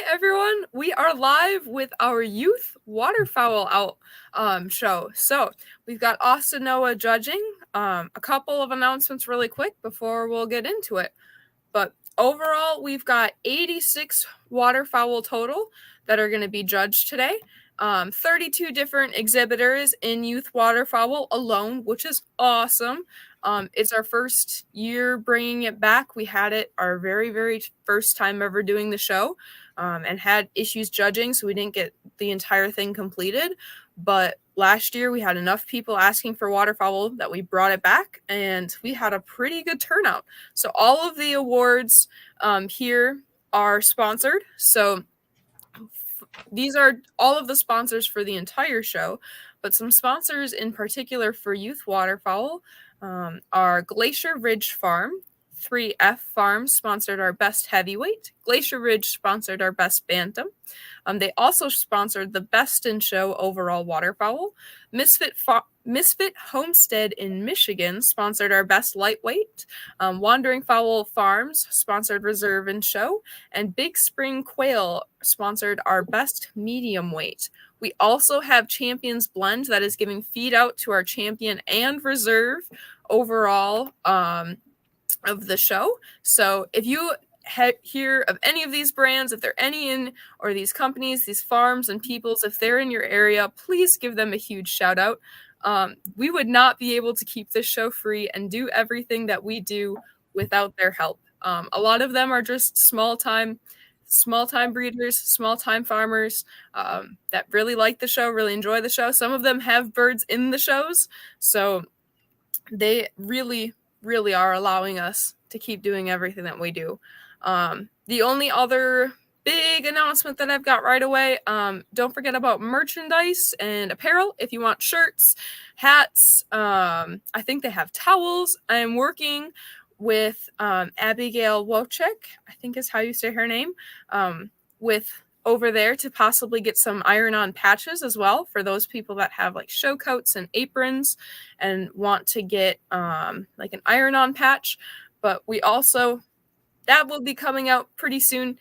everyone. We are live with our Youth Waterfowl show. So we've got Austin Noah judging. A couple of announcements really quick before we'll get into it. But overall, we've got 86 waterfowl total that are going to be judged today. 32 different exhibitors in Youth Waterfowl alone, which is awesome. It's our first year bringing it back. We had it our very, very first time ever doing the show, and had issues judging, so we didn't get the entire thing completed. But last year we had enough people asking for waterfowl that we brought it back, and we had a pretty good turnout. So all of the awards here are sponsored. So these are all of the sponsors for the entire show, but some sponsors in particular for Youth Waterfowl are Glacier Ridge Farm. 3F Farms sponsored our best heavyweight. Glacier Ridge sponsored our best bantam. They also sponsored the best in show overall waterfowl. Misfit Homestead in Michigan sponsored our best lightweight. Wandering Fowl Farms sponsored reserve and show. And Big Spring Quail sponsored our best medium weight. We also have Champions Blend that is giving feed out to our champion and reserve overall of the show. So if you hear of any of these brands, if they're any in, or these companies, these farms and peoples, if they're in your area, please give them a huge shout out. We would not be able to keep this show free and do everything that we do without their help. A lot of them are just small time breeders, small time farmers that really like the show, really enjoy the show. Some of them have birds in the shows, so they really are allowing us to keep doing everything that we do. The only other big announcement that I've got right away, don't forget about merchandise and apparel. If you want shirts, hats, I think they have towels. I'm working with Abigail Wojcik, I think is how you say her name, with over there to possibly get some iron-on patches as well for those people that have like show coats and aprons and want to get like an iron-on patch. But we also, that will be coming out pretty soon.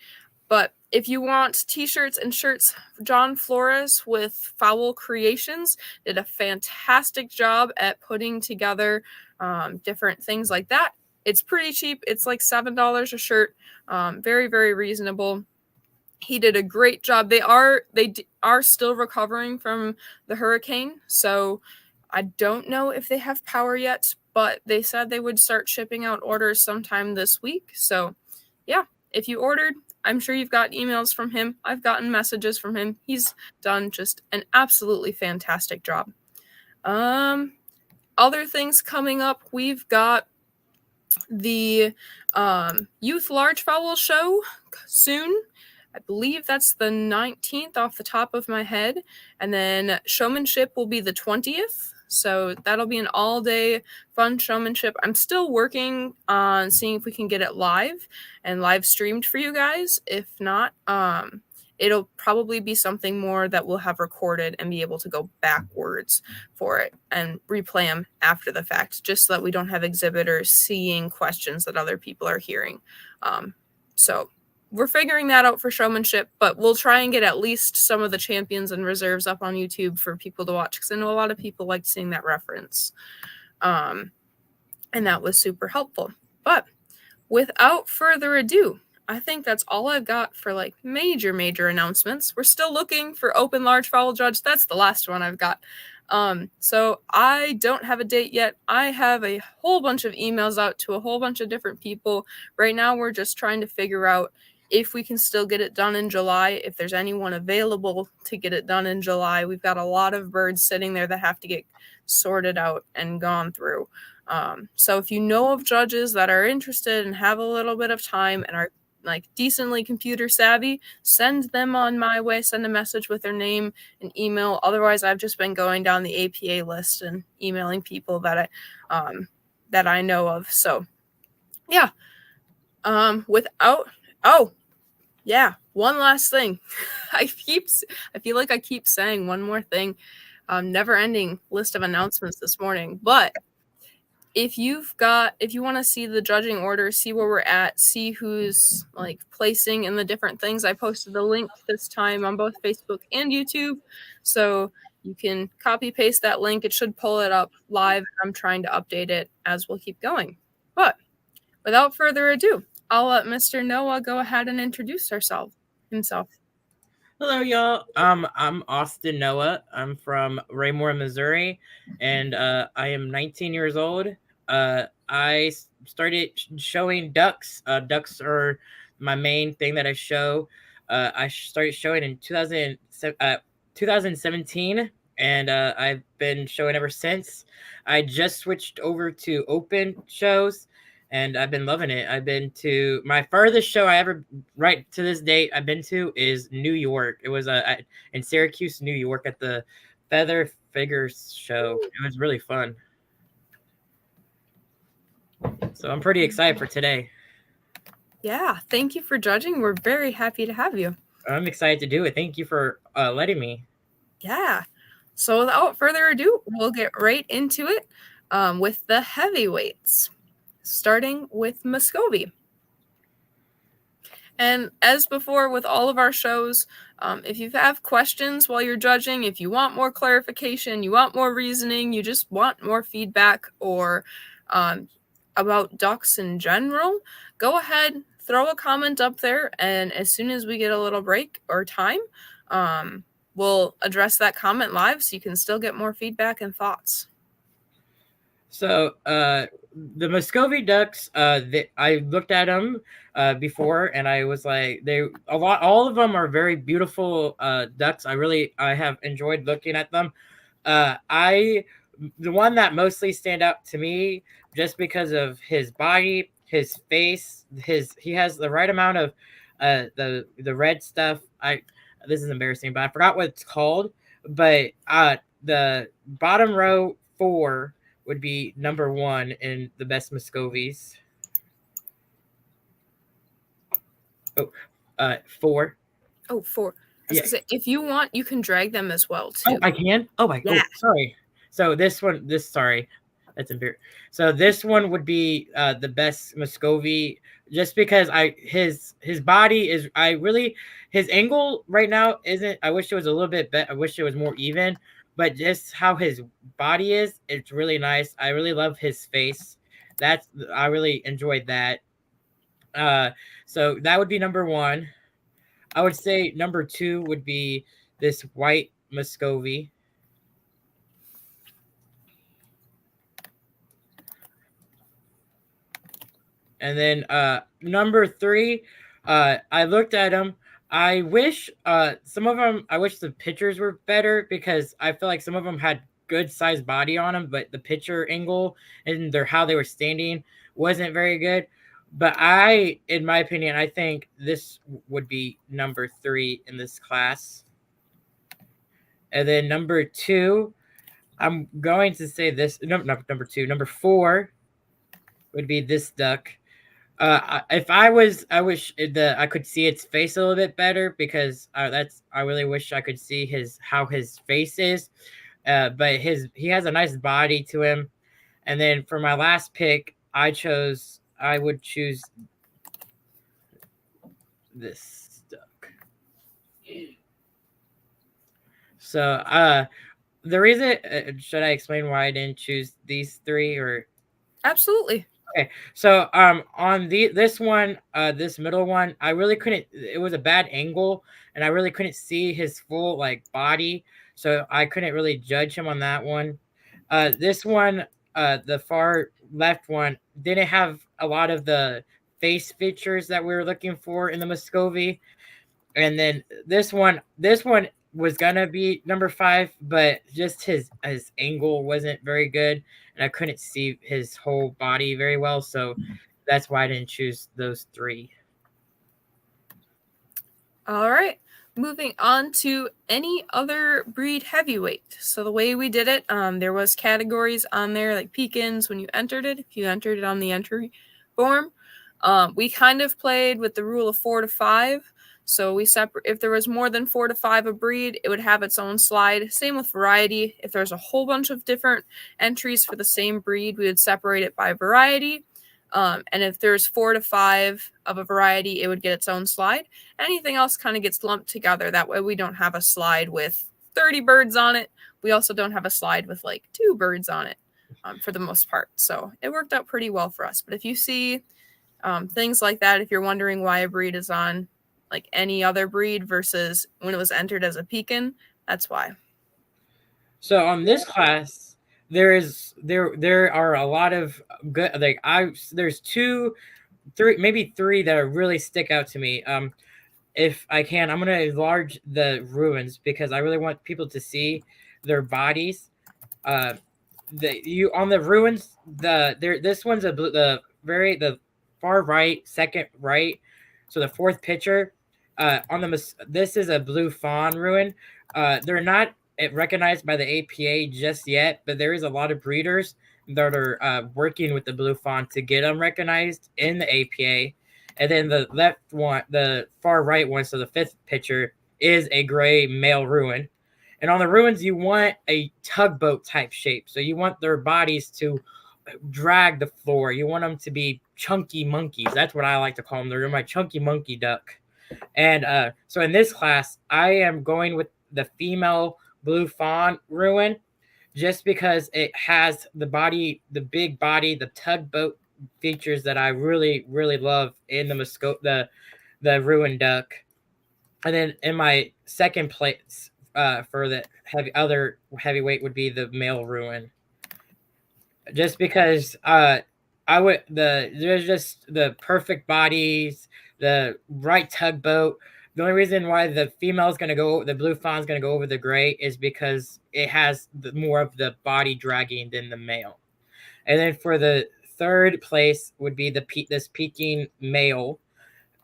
But if you want t-shirts and shirts, John Flores with Fowl Creations did a fantastic job at putting together different things like that. It's pretty cheap. It's like $7 a shirt. Very, very reasonable. He did a great job. They are still recovering from the hurricane, so I don't know if they have power yet, but they said they would start shipping out orders sometime this week. So yeah, if you ordered, I'm sure you've got emails from him. I've gotten messages from him. He's done just an absolutely fantastic job. Other things coming up, we've got the Youth Large Fowl show soon. I believe that's the 19th off the top of my head. And then showmanship will be the 20th. So that'll be an all-day fun showmanship. I'm still working on seeing if we can get it live and live streamed for you guys. If not, it'll probably be something more that we'll have recorded and be able to go backwards for it and replay them after the fact, just so that we don't have exhibitors seeing questions that other people are hearing. So we're figuring that out for showmanship, but we'll try and get at least some of the champions and reserves up on YouTube for people to watch, because I know a lot of people liked seeing that reference. And that was super helpful. But without further ado, I think that's all I've got for like major announcements. We're still looking for open large fowl judge. That's the last one I've got. So I don't have a date yet. I have a whole bunch of emails out to a whole bunch of different people. Right now, we're just trying to figure out if we can still get it done in July, if there's anyone available to get it done in July. We've got a lot of birds sitting there that have to get sorted out and gone through. So if you know of judges that are interested and have a little bit of time and are like decently computer savvy, send them on my way. Send a message with their name and email. Otherwise, I've just been going down the APA list and emailing people that I know of. So yeah. One last thing. I feel like I keep saying one more thing. Never ending list of announcements this morning, but if you want to see the judging order, see where we're at, see who's like placing in the different things, I posted the link this time on both Facebook and YouTube, so you can copy paste that link. It should pull it up live. I'm trying to update it as we'll keep going. But without further ado, I'll let Mr. Noah go ahead and introduce himself. Hello, y'all. I'm Austin Noah. I'm from Raymore, Missouri, and I am 19 years old. I started showing ducks. Ducks are my main thing that I show. I started showing in 2017, and I've been showing ever since. I just switched over to open shows, and I've been loving it. I've been to my furthest show I ever, right to this date, I've been to is New York. It was in Syracuse, New York, at the Feather Figures show. It was really fun. So I'm pretty excited for today. Yeah, thank you for judging. We're very happy to have you. I'm excited to do it. Thank you for letting me. Yeah. So without further ado, we'll get right into it with the heavyweights, starting with Muscovy. And as before with all of our shows, if you have questions while you're judging, if you want more clarification, you want more reasoning, you just want more feedback or about ducks in general, go ahead, throw a comment up there, and as soon as we get a little break or time, we'll address that comment live so you can still get more feedback and thoughts. So the Muscovy ducks, I looked at them before, and I was like, all of them are very beautiful ducks. I have enjoyed looking at them. The one that mostly stand out to me, just because of his body, his face, he has the right amount of the red stuff. This is embarrassing, but I forgot what it's called. But the bottom row 4 would be number 1 in the best Muscovies. 4. Oh, 4. Yeah. Say, if you want, you can drag them as well too. Oh, I can. Yeah. Sorry. So this one, that's embarrassing. So this one would be the best Muscovy, just because his body is, his angle right now isn't. I wish it was a little bit better. I wish it was more even. But just how his body is, it's really nice. I really love his face. I really enjoyed that. So that would be number 1. I would say number 2 would be this white Muscovy. And then number 3, I looked at them. I wish some of them, I wish the pictures were better, because I feel like some of them had good sized body on them, but the picture angle and how they were standing wasn't very good. But in my opinion, I think this would be number 3 in this class. And then number 2, I'm going to say this. No, not number 2. Number 4 would be this duck. If I wish I could see its face a little bit better, because I really wish I could see how his face is. But he has a nice body to him. And then for my last pick, I would choose this duck. So the reason, should I explain why I didn't choose these 3, or? Absolutely. Okay, so on this one, this middle one, I really couldn't. It was a bad angle, and I really couldn't see his full body, so I couldn't really judge him on that one. This one, the far left one, didn't have a lot of the face features that we were looking for in the Muscovy, and then this one was gonna be number 5, but just his angle wasn't very good, and I couldn't see his whole body very well, so that's why I didn't choose those 3. All right, moving on to any other breed heavyweight. So the way we did it, there was categories on there like Pekins when you entered it. If you entered it on the entry form, we kind of played with the rule of 4 to 5. So we separate, if there was more than 4 to 5 a breed, it would have its own slide. Same with variety. If there's a whole bunch of different entries for the same breed, we would separate it by variety. And if there's 4 to 5 of a variety, it would get its own slide. Anything else kind of gets lumped together. That way we don't have a slide with 30 birds on it. We also don't have a slide with like 2 birds on it for the most part. So it worked out pretty well for us. But if you see things like that, if you're wondering why a breed is on like any other breed versus when it was entered as a Pekin, that's why. So on this class, there are a lot of good, like there's 2, 3, maybe 3 that really stick out to me. If I can, I'm gonna enlarge the ruins because I really want people to see their bodies. On the ruins, this one's the far right, second right, so the 4th picture. This is a blue fawn ruin. They're not recognized by the APA just yet, but there is a lot of breeders that are working with the blue fawn to get them recognized in the APA. And then the left one, the far right one, so the 5th picture is a gray male ruin. And on the ruins, you want a tugboat type shape. So you want their bodies to drag the floor. You want them to be chunky monkeys. That's what I like to call them. They're my chunky monkey duck. And so in this class, I am going with the female blue fawn ruin just because it has the big body, the tugboat features that I really, really love in the ruin duck. And then in my second place for the heavyweight would be the male ruin. Just because there's just the perfect bodies, the right tugboat. The only reason why the blue fawn's gonna go over the gray is because it has more of the body dragging than the male. And then for the 3rd place would be this Peking male.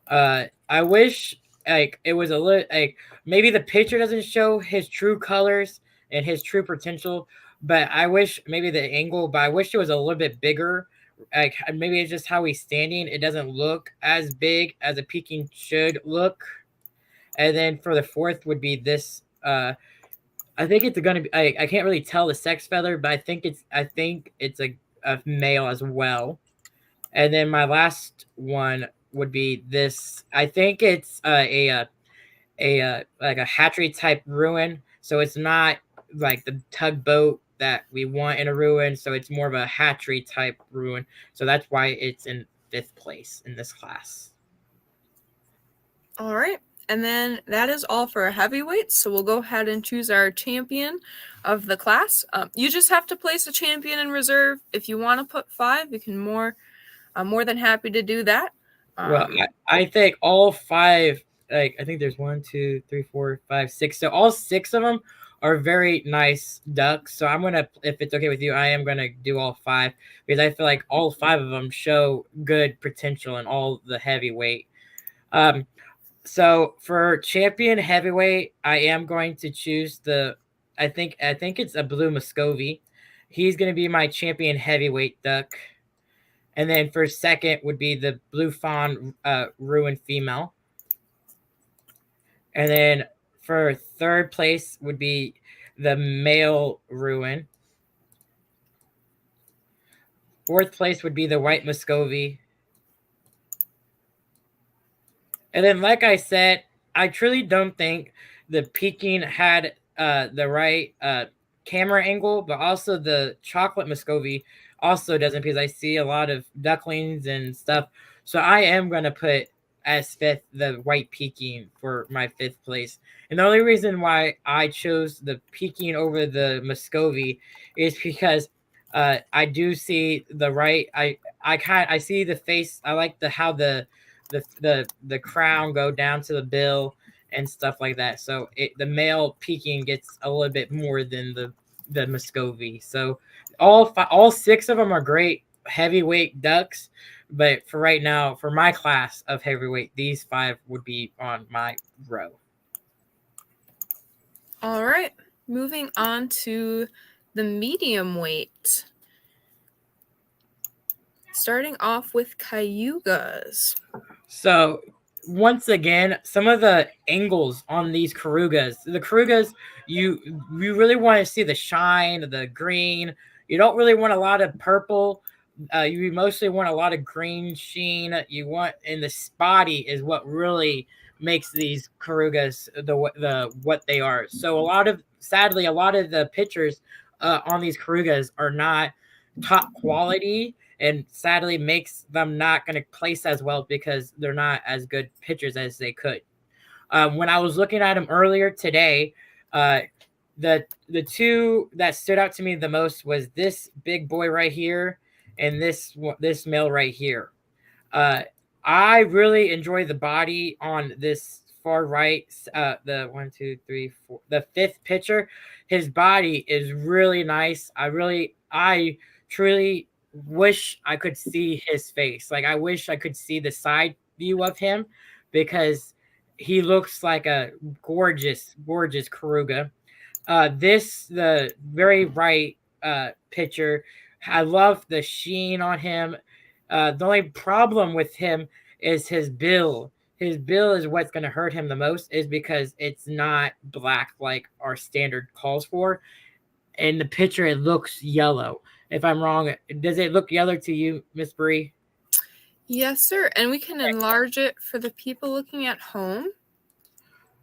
I wish like it was a little like maybe the picture doesn't show his true colors and his true potential, but I wish maybe the angle, but I wish it was a little bit bigger. Like maybe it's just how he's standing. It doesn't look as big as a Peking should look. And then for the 4th would be this. I think it's gonna be. I can't really tell the sex feather, but I think it's a male as well. And then my last one would be this. I think it's a like a hatchery type ruin. So it's not like the tugboat that we want in a ruin. So it's more of a hatchery type ruin. So that's why it's in 5th place in this class. All right. And then that is all for our heavyweights. So we'll go ahead and choose our champion of the class. You just have to place a champion in reserve. If you want to put 5, you can I'm more than happy to do that. Well, I think all 5, like I think there's 1, 2, 3, 4, 5, 6. So all 6 of them are very nice ducks. So I'm gonna, if it's okay with you, I am gonna do all 5 because I feel like all 5 of them show good potential in all the heavyweight. So for champion heavyweight, I am going to choose I think it's a blue Muscovy. He's gonna be my champion heavyweight duck. And then for 2nd would be the blue fawn ruin female. And then for 3rd place would be the male ruin. 4th place would be the white Muscovy. And then, like I said, I truly don't think the Peking had the right camera angle, but also the chocolate Muscovy also doesn't because I see a lot of ducklings and stuff. So I am going to put as 5th the white Peking for my 5th place. And the only reason why I chose the Peking over the Muscovy is because I do see the right. I see the face. I like how the crown go down to the bill and stuff like that. So the male Peking gets a little bit more than the Muscovy. So all 6 of them are great heavyweight ducks, but for right now, for my class of heavyweight, these 5 would be on my row. All right, moving on to the medium weight. Starting off with Cayugas. So once again, some of the angles on these Karugas, you really want to see the shine, the green. You don't really want a lot of purple. You mostly want a lot of green sheen. You want, and the body is what really makes these Karugas the what they are. So sadly, a lot of the pictures on these Karugas are not top quality, and sadly makes them not going to place as well because they're not as good pitchers as they could. When I was looking at them earlier today, uh, the two that stood out to me the most was this big boy right here and this male right here. Uh, I really enjoy the body on this far right. The one, two, three, four, the fifth pitcher. His body is really nice. I truly wish I could see his face. Like, I wish I could see the side view of him because he looks like a gorgeous, gorgeous Karuga. The very right pitcher. I love the sheen on him. The only problem with him is his bill. His bill is what's going to hurt him the most, is because it's not black like our standard calls for. In the picture, it looks yellow. If I'm wrong, does it look yellow to you, Miss Bree? Yes, sir. And we can enlarge it for the people looking at home.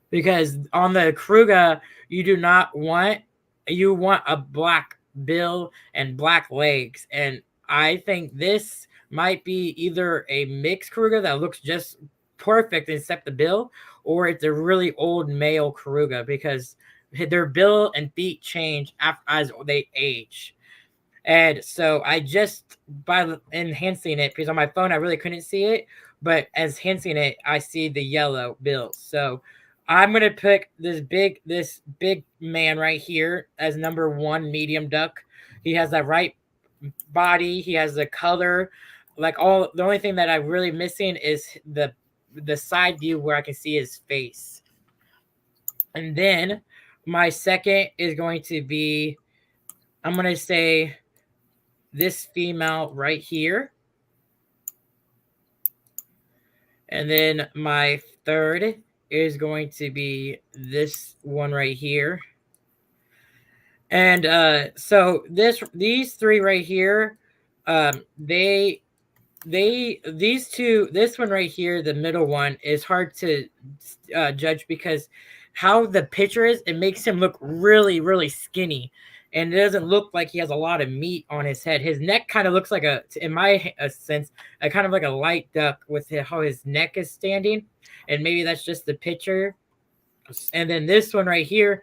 Because on the Kruger, you want a black bill and black legs. And I think this might be either a mixed Kruger that looks just perfect except the bill, or it's a really old male Kruger because their bill and feet change as they age. And so I just, by enhancing it, because on my phone I really couldn't see it, but as enhancing it, I see the yellow bills. So I'm gonna pick this big man right here as number one medium duck. He has that right body. He has the color. The only thing that I'm really missing is the side view where I can see his face. And then my second is going to be, I'm gonna say, this female right here. And then my third is going to be this one right here. And so these three right here, these two, this one right here, the middle one, is hard to judge because how the picture is, it makes him look really, really skinny. And it doesn't look like he has a lot of meat on his head. His neck kind of looks like in my sense, a kind of like a light duck with how his neck is standing. And maybe that's just the picture. And then this one right here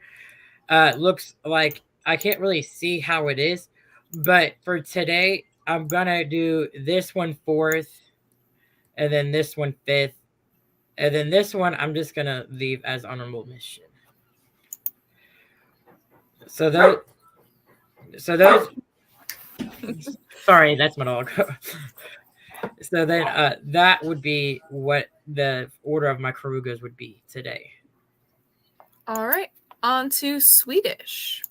looks like, I can't really see how it is. But for today, I'm going to do this one fourth, and then this one fifth. And then this one, I'm just going to leave as honorable mention. So those, sorry, that's my dog. So then that would be what the order of my Karugas would be today. All right, on to Swedish.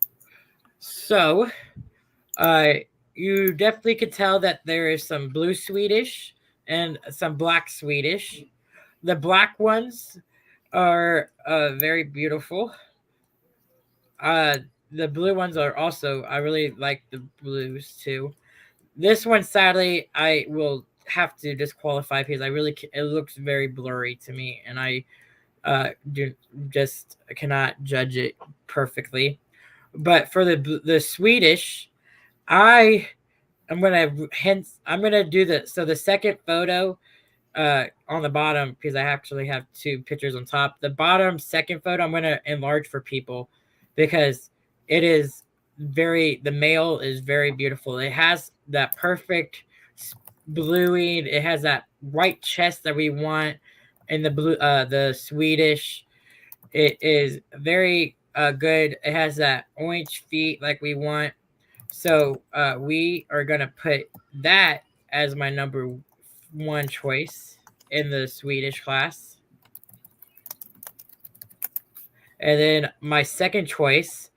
So you definitely could tell that there is some blue Swedish and some black Swedish. The black ones are very beautiful. The blue ones are also, I really like the blues too. This one, sadly, I will have to disqualify because it looks very blurry to me, and I cannot judge it perfectly. But for the Swedish, I'm gonna do the second photo on the bottom, because I actually have two pictures on top. The bottom second photo I'm gonna enlarge for people because the male is very beautiful. It has that perfect bluing. It has that white chest that we want in the Swedish. It is very good. It has that orange feet like we want. So we are going to put that as my number one choice in the Swedish class. And then my second choice,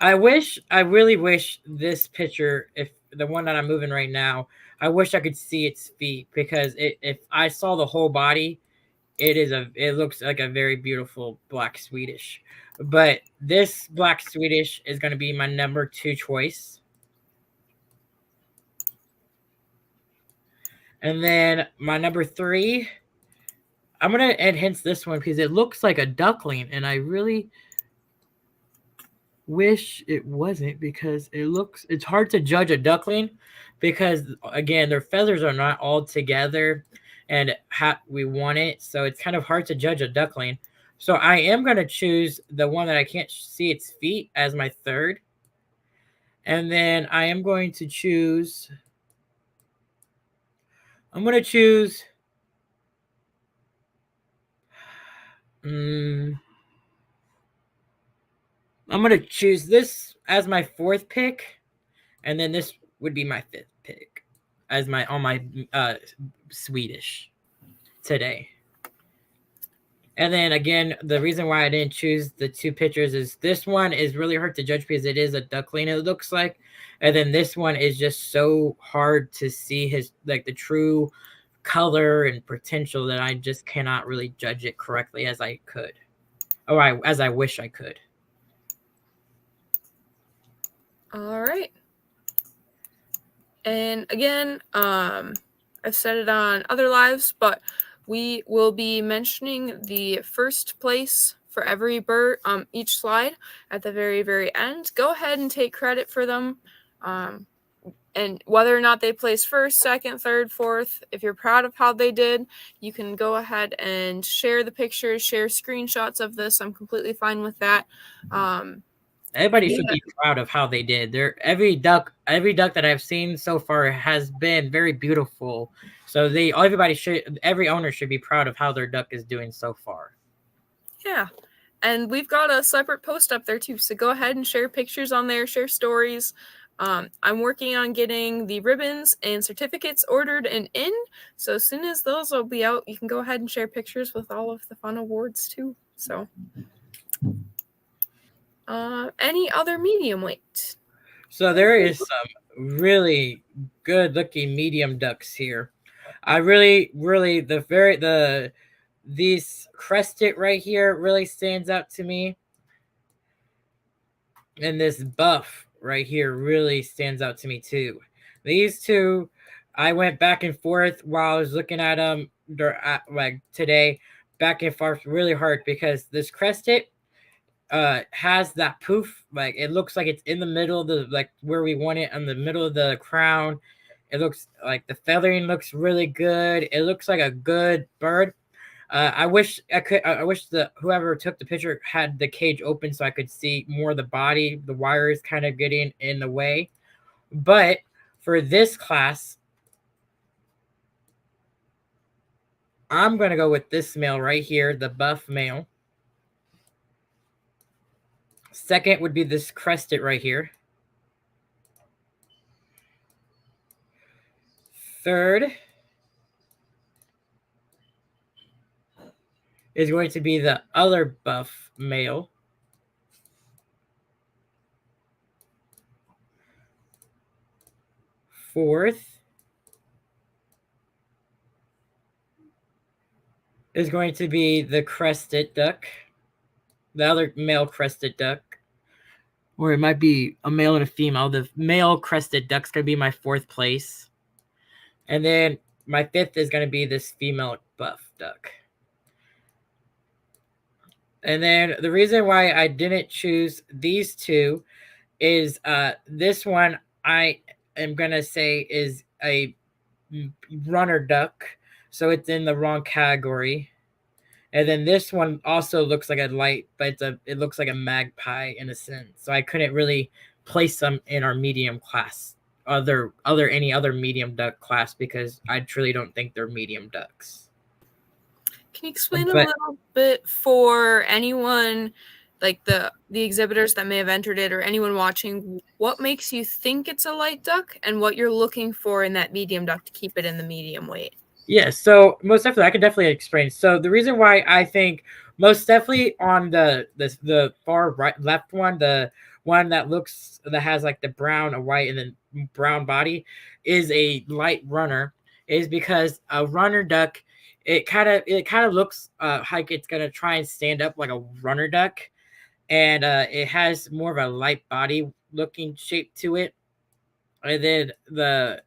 I really wish this picture, if the one that I'm moving right now, I wish I could see its feet, because if I saw the whole body, it looks like a very beautiful black Swedish. But this black Swedish is going to be my number 2 choice. And then my number 3, I'm going to enhance this one because it looks like a duckling, and I really wish it wasn't, because it's hard to judge a duckling because, again, their feathers are not all together and we want it, so it's kind of hard to judge a duckling. So I am going to choose the one that I can't see its feet as my 3rd. And then I am going to choose I'm going to choose I'm going to choose this as my 4th pick, and then this would be my 5th pick as my Swedish today. And then again, the reason why I didn't choose the 2 pictures is this one is really hard to judge because it is a duckling, it looks like, and then this one is just so hard to see his the true color and potential that I just cannot really judge it correctly as I could, or as I wish I could. All right. And again, I've said it on other lives, but we will be mentioning the first place for every bird, each slide at the very, very end. Go ahead and take credit for them. And whether or not they place first, second, third, fourth, if you're proud of how they did, you can go ahead and share the pictures, share screenshots of this. I'm completely fine with that. Everybody should be proud of how they did. Every duck that I've seen so far has been very beautiful. So every owner should be proud of how their duck is doing so far. Yeah. And we've got a separate post up there too. So go ahead and share pictures on there, share stories. I'm working on getting the ribbons and certificates ordered and in. So as soon as those will be out, you can go ahead and share pictures with all of the fun awards too. So any other medium weight? So there is some really good looking medium ducks here. I really these crested right here really stands out to me. And this buff right here really stands out to me too. These two, I went back and forth while I was looking at them like today, back and forth really hard because this crested has that poof, like it looks like it's in the middle of the, like where we want it, in the middle of the crown. It looks like the feathering looks really good. It looks like a good bird. I wish whoever took the picture had the cage open so I could see more of the body. The wire is kind of getting in the way. But for this class, I'm going to go with this male right here, the buff male. Second would be this crested right here. Third is going to be the other buff male. Fourth is going to be the crested duck, the other male crested duck. Or it might be a male and a female. The male crested duck's going to be my 4th place. And then my 5th is going to be this female buff duck. And then the reason why I didn't choose these two is this one I am going to say is a runner duck. So it's in the wrong category. And then this one also looks like a light, but it looks like a magpie in a sense. So I couldn't really place them in our medium class, any other medium duck class, because I truly don't think they're medium ducks. Can you explain a little bit for anyone, like the exhibitors that may have entered it or anyone watching, what makes you think it's a light duck and what you're looking for in that medium duck to keep it in the medium weight? Yeah, so most definitely, I can definitely explain. So the reason why I think most definitely on the far right left one, the one that has like the brown, a white, and then brown body, is a light runner, is because a runner duck it kind of looks like it's gonna try and stand up like a runner duck, and it has more of a light body looking shape to it. And then the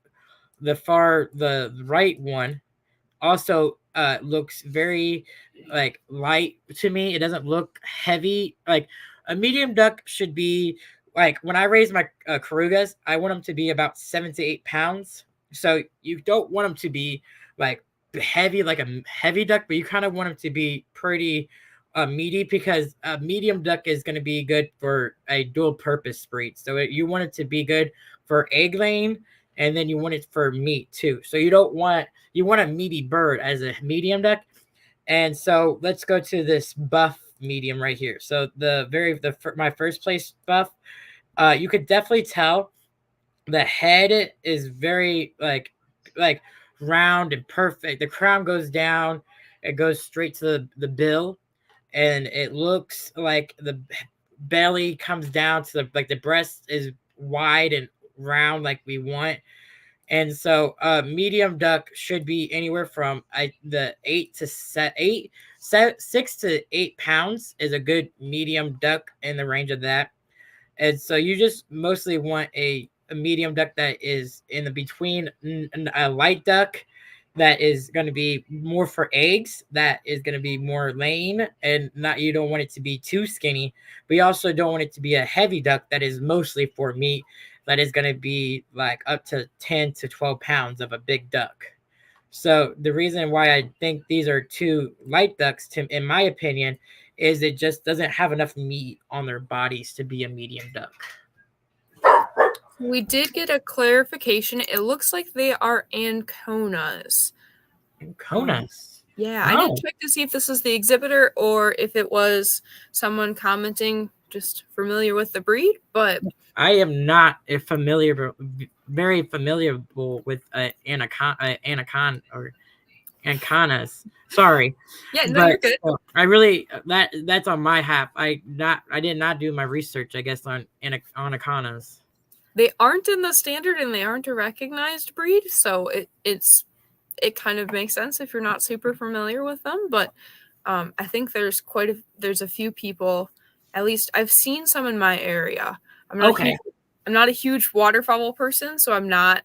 right one also looks very like light to me. It doesn't look heavy. Like a medium duck should be like when I raise my Karugas, I want them to be about 7 to 8 pounds. So you don't want them to be like heavy, like a heavy duck, but you kind of want them to be pretty meaty because a medium duck is going to be good for a dual purpose breed. So you want it to be good for egg laying, and then you want it for meat too. So you want a meaty bird as a medium duck. And so let's go to this buff medium right here. So my first place buff, you could definitely tell the head is very like round and perfect. The crown goes down, it goes straight to the bill, and it looks like the belly comes down to the breast is wide and round like we want. And so medium duck should be anywhere from the 6 to 8 pounds is a good medium duck in the range of that. And so you just mostly want a medium duck that is in the between a light duck that is going to be more for eggs, that is going to be more laying, and not, you don't want it to be too skinny, but you also don't want it to be a heavy duck that is mostly for meat, that is going to be like up to 10 to 12 pounds of a big duck. So the reason why I think these are two light ducks, in my opinion, is it just doesn't have enough meat on their bodies to be a medium duck. We did get a clarification. It looks like they are Anconas. Anconas? Yeah, I didn't check to see if this is the exhibitor or if it was someone commenting just familiar with the breed, but I am not very familiar with anaconda or Ancanas. Sorry. Yeah, no, you're good. I really that's on my half. I did not do my research, I guess, on anacondas. They aren't in the standard and they aren't a recognized breed, so it kind of makes sense if you're not super familiar with them. But I think there's a few people. At least I've seen some in my area. I'm not a huge waterfowl person, so I'm not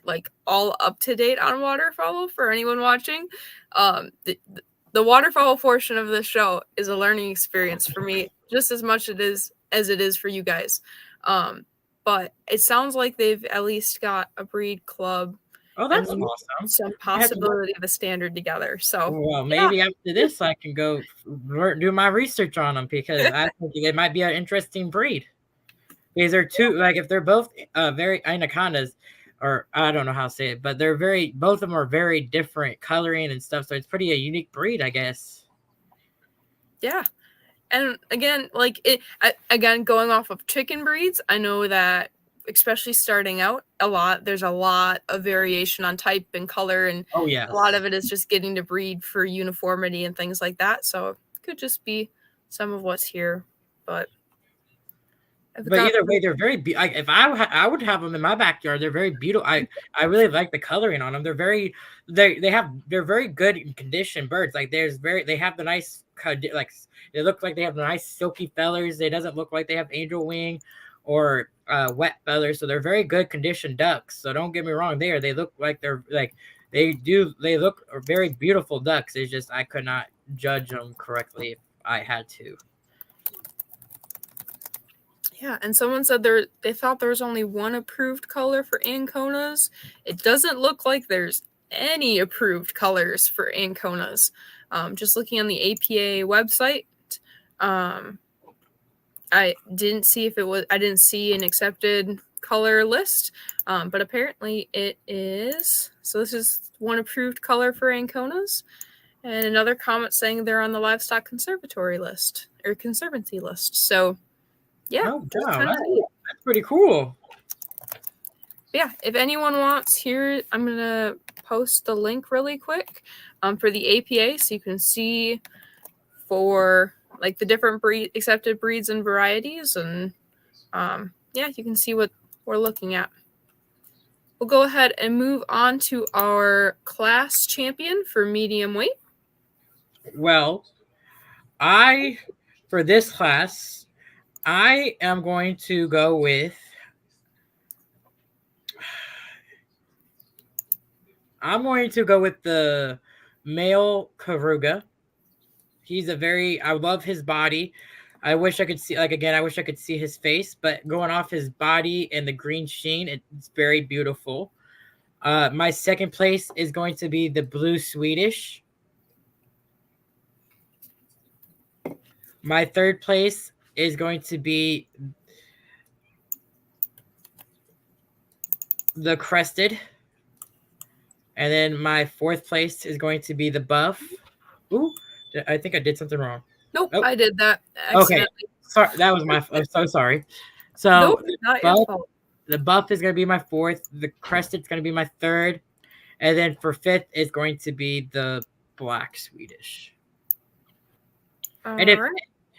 like all up to date on waterfowl for anyone watching. The waterfowl portion of the show is a learning experience for me, just as much as it is for you guys. But it sounds like they've at least got a breed club. Oh, that's awesome. Some possibility of a standard together. So, well, maybe after this, I can go do my research on them, because I think it might be an interesting breed. These are two, like if they're both very anacondas, or I don't know how to say it, but both of them are very different coloring and stuff. So it's pretty a unique breed, I guess. Yeah. And again, going off of chicken breeds, I know that especially starting out there's a lot of variation on type and color, and oh yeah, a lot of it is just getting to breed for uniformity and things like that. So it could just be some of what's here, but either way, they're very if I would have them in my backyard, they're very beautiful. I really like the coloring on them. They're very good in condition birds. Like they have the nice, like they look like they have the nice silky feathers. It doesn't look like they have angel wing or wet feathers. So they're very good conditioned ducks. So don't get me wrong there. They look like they look very beautiful ducks. It's just I could not judge them correctly if I had to. Yeah, and someone said they thought there was only one approved color for Anconas. It doesn't look like there's any approved colors for Anconas. Just looking on the APA website, I didn't see I didn't see an accepted color list, but apparently it is. So this is one approved color for Anconas, and another comment saying they're on the livestock conservatory list or conservancy list. So yeah, that's pretty cool. Yeah, if anyone wants, here I'm gonna post the link really quick for the APA, so you can see for like the different accepted breeds and varieties, and yeah, you can see what we're looking at. we'll go ahead and move on to our class champion for medium weight. Well, for this class, I am going to go with the male Karuga. I love his body. I wish I could see, I wish I could see his face, but going off his body and the green sheen, it's very beautiful. My second place is going to be the blue Swedish. My third place is going to be the crested. And then my fourth place is going to be the buff. Ooh, I think I did something wrong. Nope, I did that. Okay, sorry, that was my. I'm so sorry. So nope, not your fault. The buff is going to be my fourth. The crested's going to be my third, and then for fifth is going to be the black Swedish. And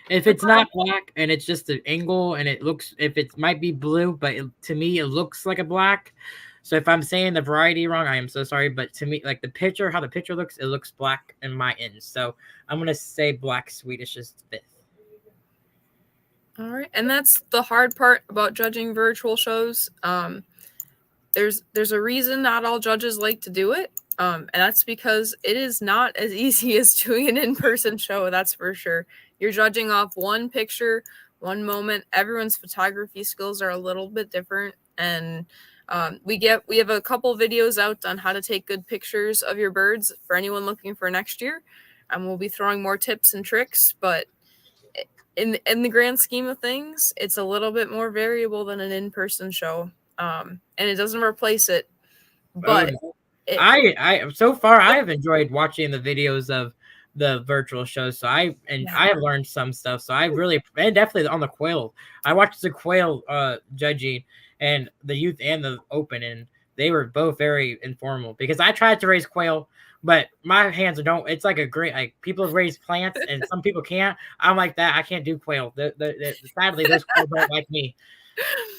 if it's not black and it's just an angle and it might be blue, but to me it looks like a black. So if I'm saying the variety wrong, I am so sorry. But to me, like how the picture looks, it looks black in my end. So I'm going to say black Swedish is fifth. All right. And that's the hard part about judging virtual shows. There's a reason not all judges like to do it. And that's because it is not as easy as doing an in-person show. That's for sure. You're judging off one picture, one moment. Everyone's photography skills are a little bit different. And we have a couple videos out on how to take good pictures of your birds for anyone looking for next year. And we'll be throwing more tips and tricks, but in the grand scheme of things, it's a little bit more variable than an in-person show. And it doesn't replace it. But so far I have enjoyed watching the videos of the virtual shows. So I have learned some stuff. So I really, and definitely on the quail. I watched the quail judging and the youth and the open, and they were both very informal because I tried to raise quail, but my hands don't. It's like people raise plants and some people can't. I'm like that. I can't do quail. Sadly, those quail don't like me.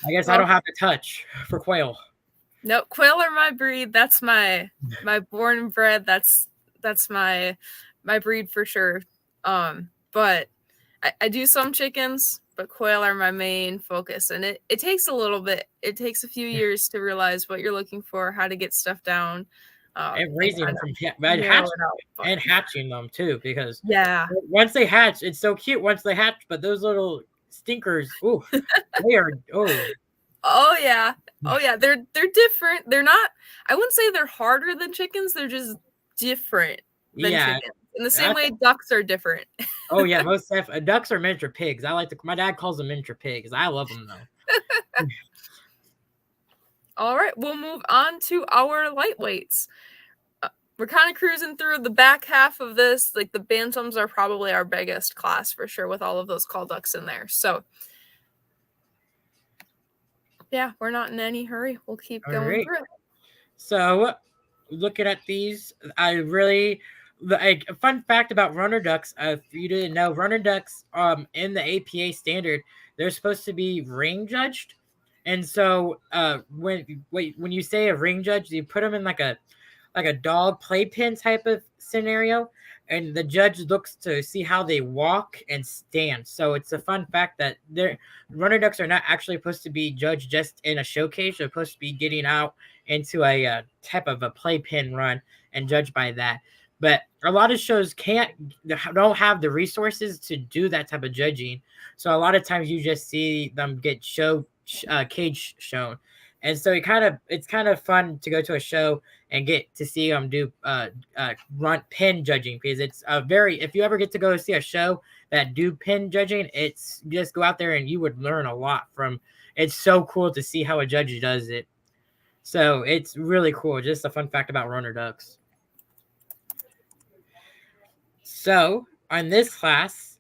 I guess I don't have to touch for quail. No, quail are my breed. That's my born and bred. That's my breed for sure. But I do some chickens, but quail are my main focus. And it takes a little bit. It takes a few years to realize what you're looking for, how to get stuff down. And raising them and hatching them too, because once they hatch, it's so cute once they hatch, but those little stinkers, they are oh yeah, they're different. They're not, I wouldn't say they're harder than chickens, they're just different than chickens. In the same way ducks are different. Oh yeah, most definitely. Ducks are miniature pigs. My dad calls them miniature pigs. I love them though. All right, we'll move on to our lightweights. We're kind of cruising through the back half of this. Like the bantams are probably our biggest class for sure, with all of those call ducks in there. So yeah, we're not in any hurry. We'll keep going through it. So looking at these, a fun fact about runner ducks, if you didn't know, runner ducks in the APA standard, they're supposed to be ring judged. And so when you say a ring judge, you put them in like a dog playpen type of scenario, and the judge looks to see how they walk and stand. So it's a fun fact that runner ducks are not actually supposed to be judged just in a showcase. They're supposed to be getting out into a type of a playpen run and judged by that. But a lot of shows don't have the resources to do that type of judging. So a lot of times you just see them get cage shown. And so it's kind of fun to go to a show and get to see them do pen judging, because it's if you ever get to go see a show that do pen judging, it's just go out there and you would learn a lot from. It's so cool to see how a judge does it. So it's really cool. Just a fun fact about runner ducks. So on this class,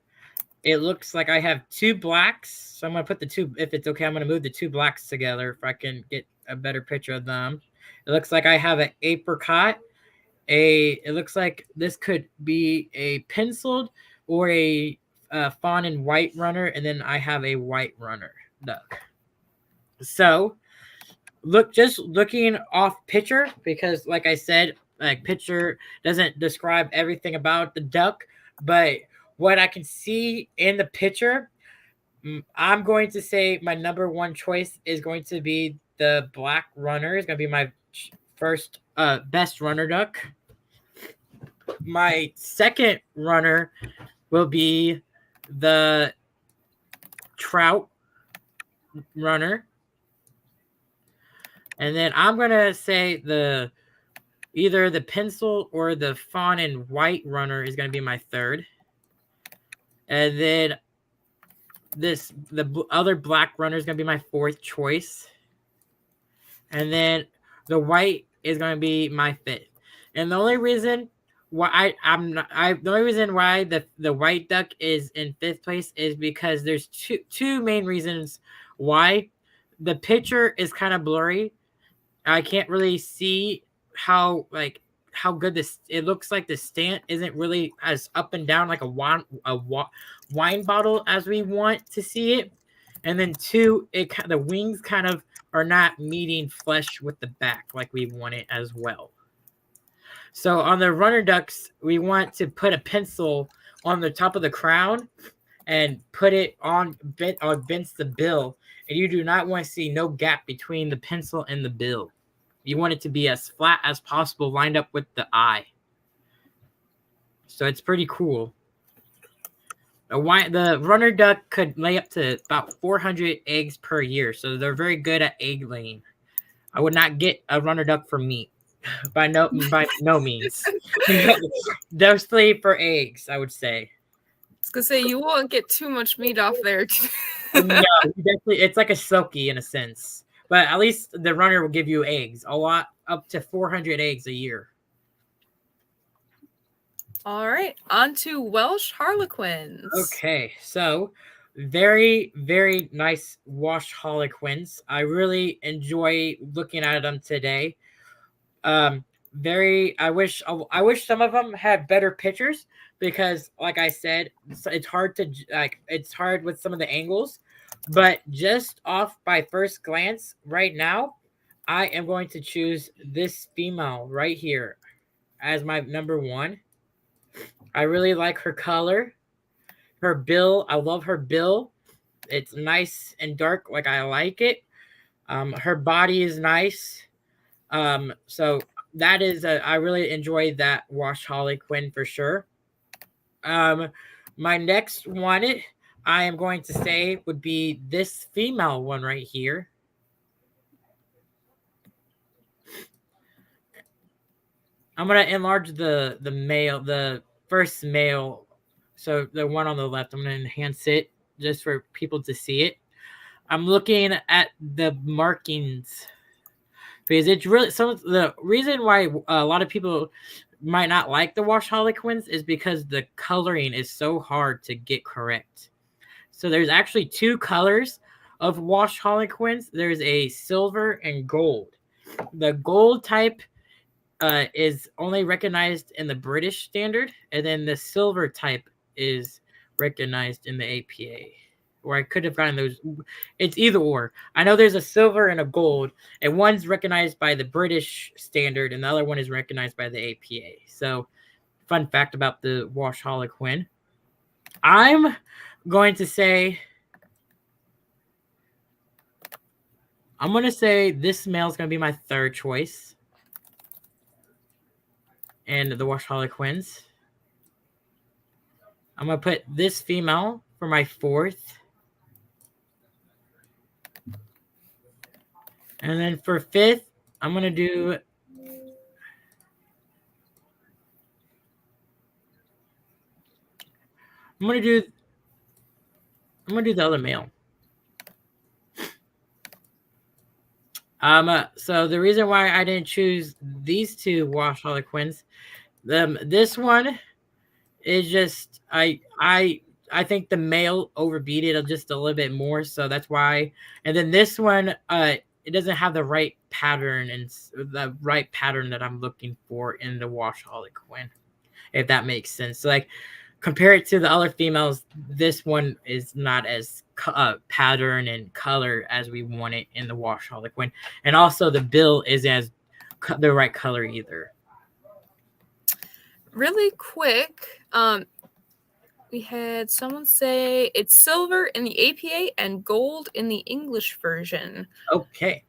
it looks like I have two blacks. So I'm going to put if it's okay, I'm going to move the two blacks together if I can get a better picture of them. It looks like I have an apricot. It looks like this could be a penciled or a fawn and white runner. And then I have a white runner duck. So looking off picture, because like I said, like picture doesn't describe everything about the duck, but what I can see in the picture, I'm going to say my number one choice is going to be the black runner. Is going to be my first best runner duck. My second runner will be the trout runner. And then I'm going to say either the pencil or the fawn and white runner is going to be my third. And then the other black runner is going to be my fourth choice. And then the white is going to be my fifth. And the only reason why the only reason why the white duck is in fifth place is because there's two main reasons why. The picture is kind of blurry. I can't really see how good this. It looks like the stand isn't really as up and down like a wine bottle as we want to see it. And then two, the wings kind of are not meeting flesh with the back like we want it as well. So on the runner ducks, we want to put a pencil on the top of the crown and put it on against the bill. And you do not want to see no gap between the pencil and the bill. You want it to be as flat as possible, lined up with the eye. So it's pretty cool. The runner duck could lay up to about 400 eggs per year. So they're very good at egg laying. I would not get a runner duck for meat. By no means. Mostly for eggs, I would say. I was gonna say you won't get too much meat off there. No, definitely, it's like a silky in a sense. But at least the runner will give you eggs, a lot, up to 400 eggs a year. All right, on to Welsh Harlequins. Okay, so very, very nice Welsh Harlequins. I really enjoy looking at them today. I wish some of them had better pictures, because like I said, it's hard with some of the angles, but just off by first glance right now, I am going to choose this female right here as my number one. I really like her color, her bill. I love her bill. It's nice and dark like I like it. Her body is nice. So that is I really enjoy that Welsh Harlequin for sure. My next one I am going to say would be this female one right here. I'm gonna enlarge the male, the first male. So the one on the left, I'm gonna enhance it just for people to see it. I'm looking at the markings, because it's really the reason why a lot of people might not like the Welsh Harlequins is because the coloring is so hard to get correct. So there's actually two colors of Welsh Harlequins. There's a silver and gold. The gold type is only recognized in the British standard, and then the silver type is recognized in the APA. Or I could have gotten those. It's either or. I know there's a silver and a gold, and one's recognized by the British standard, and the other one is recognized by the APA. So, fun fact about the Welsh Harlequin. I'm going to say this male is going to be my third choice, and the Welsh Harlequins. I'm going to put this female for my fourth. And then for fifth, I'm gonna do the other male. So the reason why I didn't choose these two Welsh Harlequins, this one is just I think the male overbeat it just a little bit more, so that's why. And then this one, it doesn't have the right pattern that I'm looking for in the Welsh Harlequin, if that makes sense. So like compare it to the other females, this one is not as pattern and color as we want it in the wash Harlequin, and also the bill is as the right color either. Really quick, we had someone say it's silver in the APA and gold in the English version. Okay,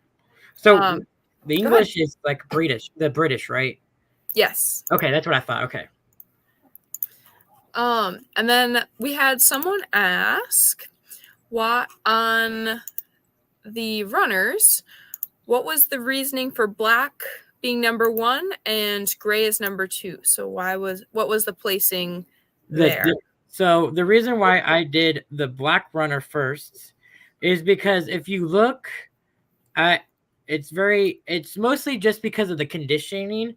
so the English is like British, right? Yes. Okay, that's what I thought. Okay. And then we had someone ask, what on the runners, what was the reasoning for black being number 1 and gray is number 2? So what was the placing there? So the reason why I did the black runner first is because if you look at it's mostly just because of the conditioning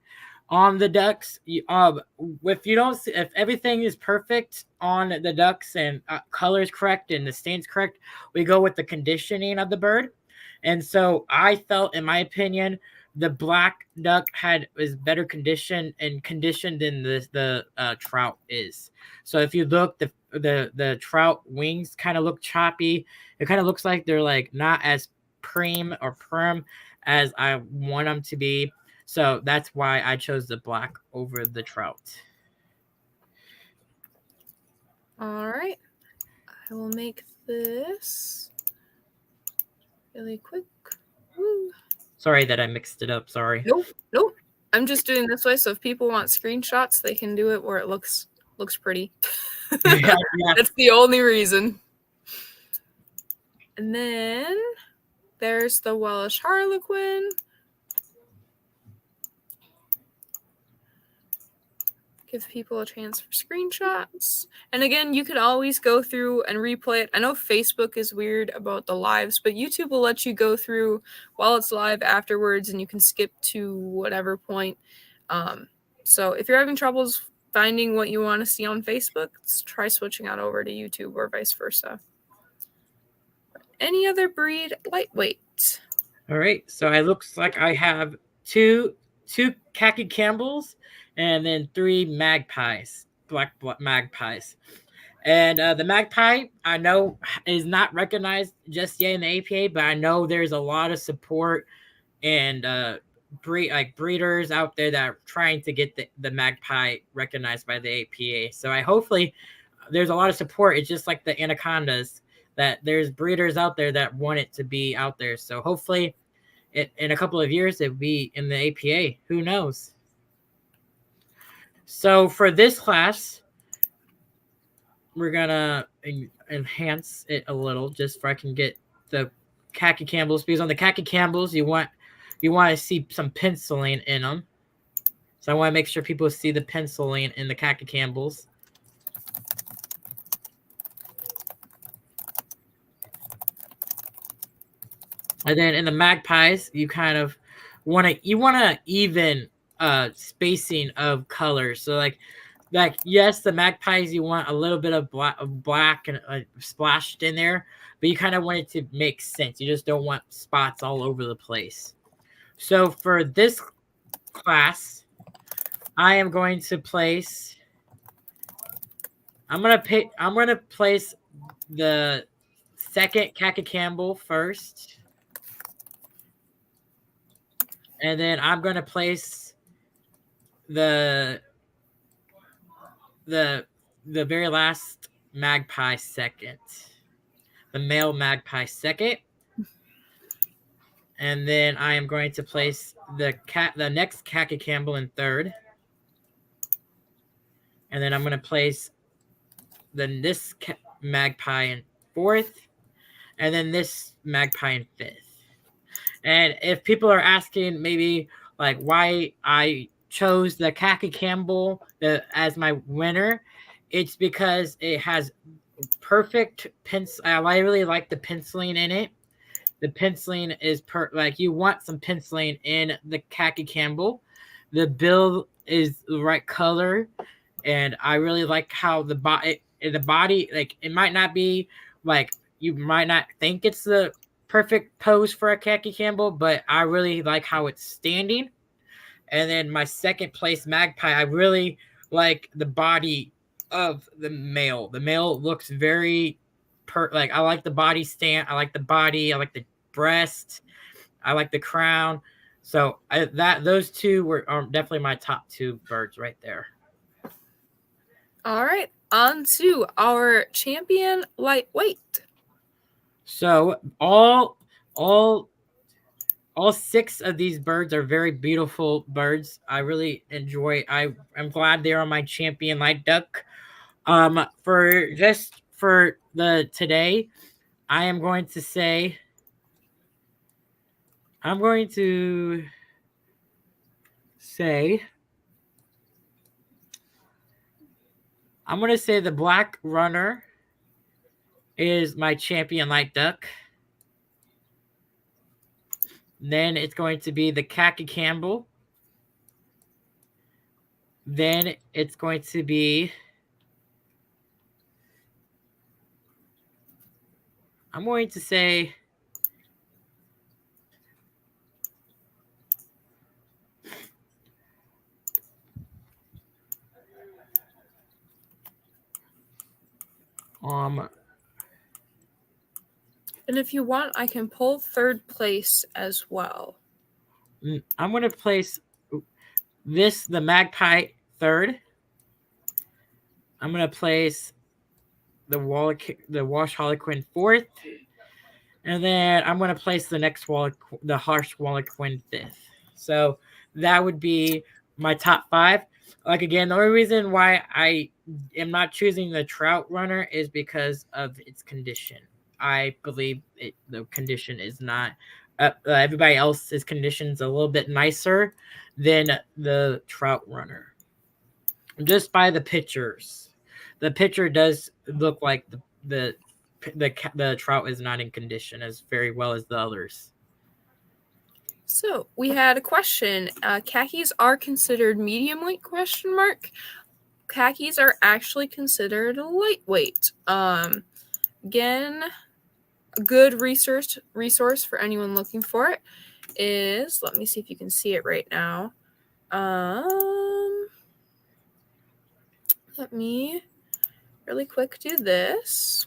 on the ducks. If everything is perfect on the ducks and color is correct and the stain's correct, we go with the conditioning of the bird. And so I felt, in my opinion, the black duck was better conditioned than the trout is. So if you look, the trout wings kind of look choppy. It kind of looks like they're like not as prim as I want them to be. So that's why I chose the black over the trout. All right. I will make this really quick. Woo. Sorry that I mixed it up. Sorry. Nope. I'm just doing this way, so if people want screenshots, they can do it where it looks pretty. Yeah. That's the only reason. And then there's the Welsh Harlequin. Give people a chance for screenshots. And again, you can always go through and replay it. I know Facebook is weird about the lives, but YouTube will let you go through while it's live afterwards, and you can skip to whatever point. So if you're having troubles finding what you want to see on Facebook, let's try switching on over to YouTube or vice versa. Any other breed lightweight? All right. So it looks like I have two khaki Campbells and then 3 magpies, black magpies. And the magpie, I know, is not recognized just yet in the APA, but I know there's a lot of support and breeders out there that are trying to get the magpie recognized by the APA. So hopefully there's a lot of support. It's just like the anacondas, that there's breeders out there that want it to be out there. So hopefully in a couple of years it'll be in the APA. Who knows? So for this class, we're gonna enhance it a little just so I can get the khaki Campbells, because on the khaki Campbells you want to see some penciling in them. So I want to make sure people see the penciling in the khaki Campbells. And then in the magpies, you kind of want to even spacing of colors. So like yes, the magpies, you want a little bit of black and splashed in there, but you kind of want it to make sense. You just don't want spots all over the place. So for this class, I am going to place. I'm gonna place the second khaki Campbell first. And then I'm going to place the very last magpie second. The male magpie second. And then I am going to place the next khaki Campbell in third. And then I'm going to place this magpie in fourth. And then this magpie in fifth. And if people are asking maybe like why I chose the khaki Campbell as my winner, it's because it has perfect pencil. I really like the penciling in it. The penciling is you want some penciling in the khaki Campbell. The bill is the right color, and I really like how the body like it might not be like you might not think it's the perfect pose for a khaki Campbell, but I really like how it's standing. And then my second place magpie, I really like the body of the male. The male looks very like I like the body stand. I like the body. I like the breast. I like the crown. So those two are definitely my top two birds right there. All right, on to our champion lightweight. So all 6 of these birds are very beautiful birds. I really enjoy. I'm glad they're on my champion light duck. For the today, I am going to say I'm going to say the black runner is my champion light duck. Then it's going to be the khaki Campbell. Then it's going to be I'm going to say And if you want, I can pull third place as well. I'm going to place the magpie third. I'm going to place the Walsh Harlequin fourth. And then I'm going to place the harsh Harlequin fifth. So that would be my top 5. Like, again, the only reason why I am not choosing the trout runner is because of its condition. I believe the condition is not everybody else's condition is a little bit nicer than the trout runner. Just by the pictures, the picture does look like the trout is not in condition as very well as the others. So we had a question. Khakis are considered medium weight ? Khakis are actually considered lightweight. Again, a good resource for anyone looking for it is, let me see if you can see it right now. Let me really quick do this.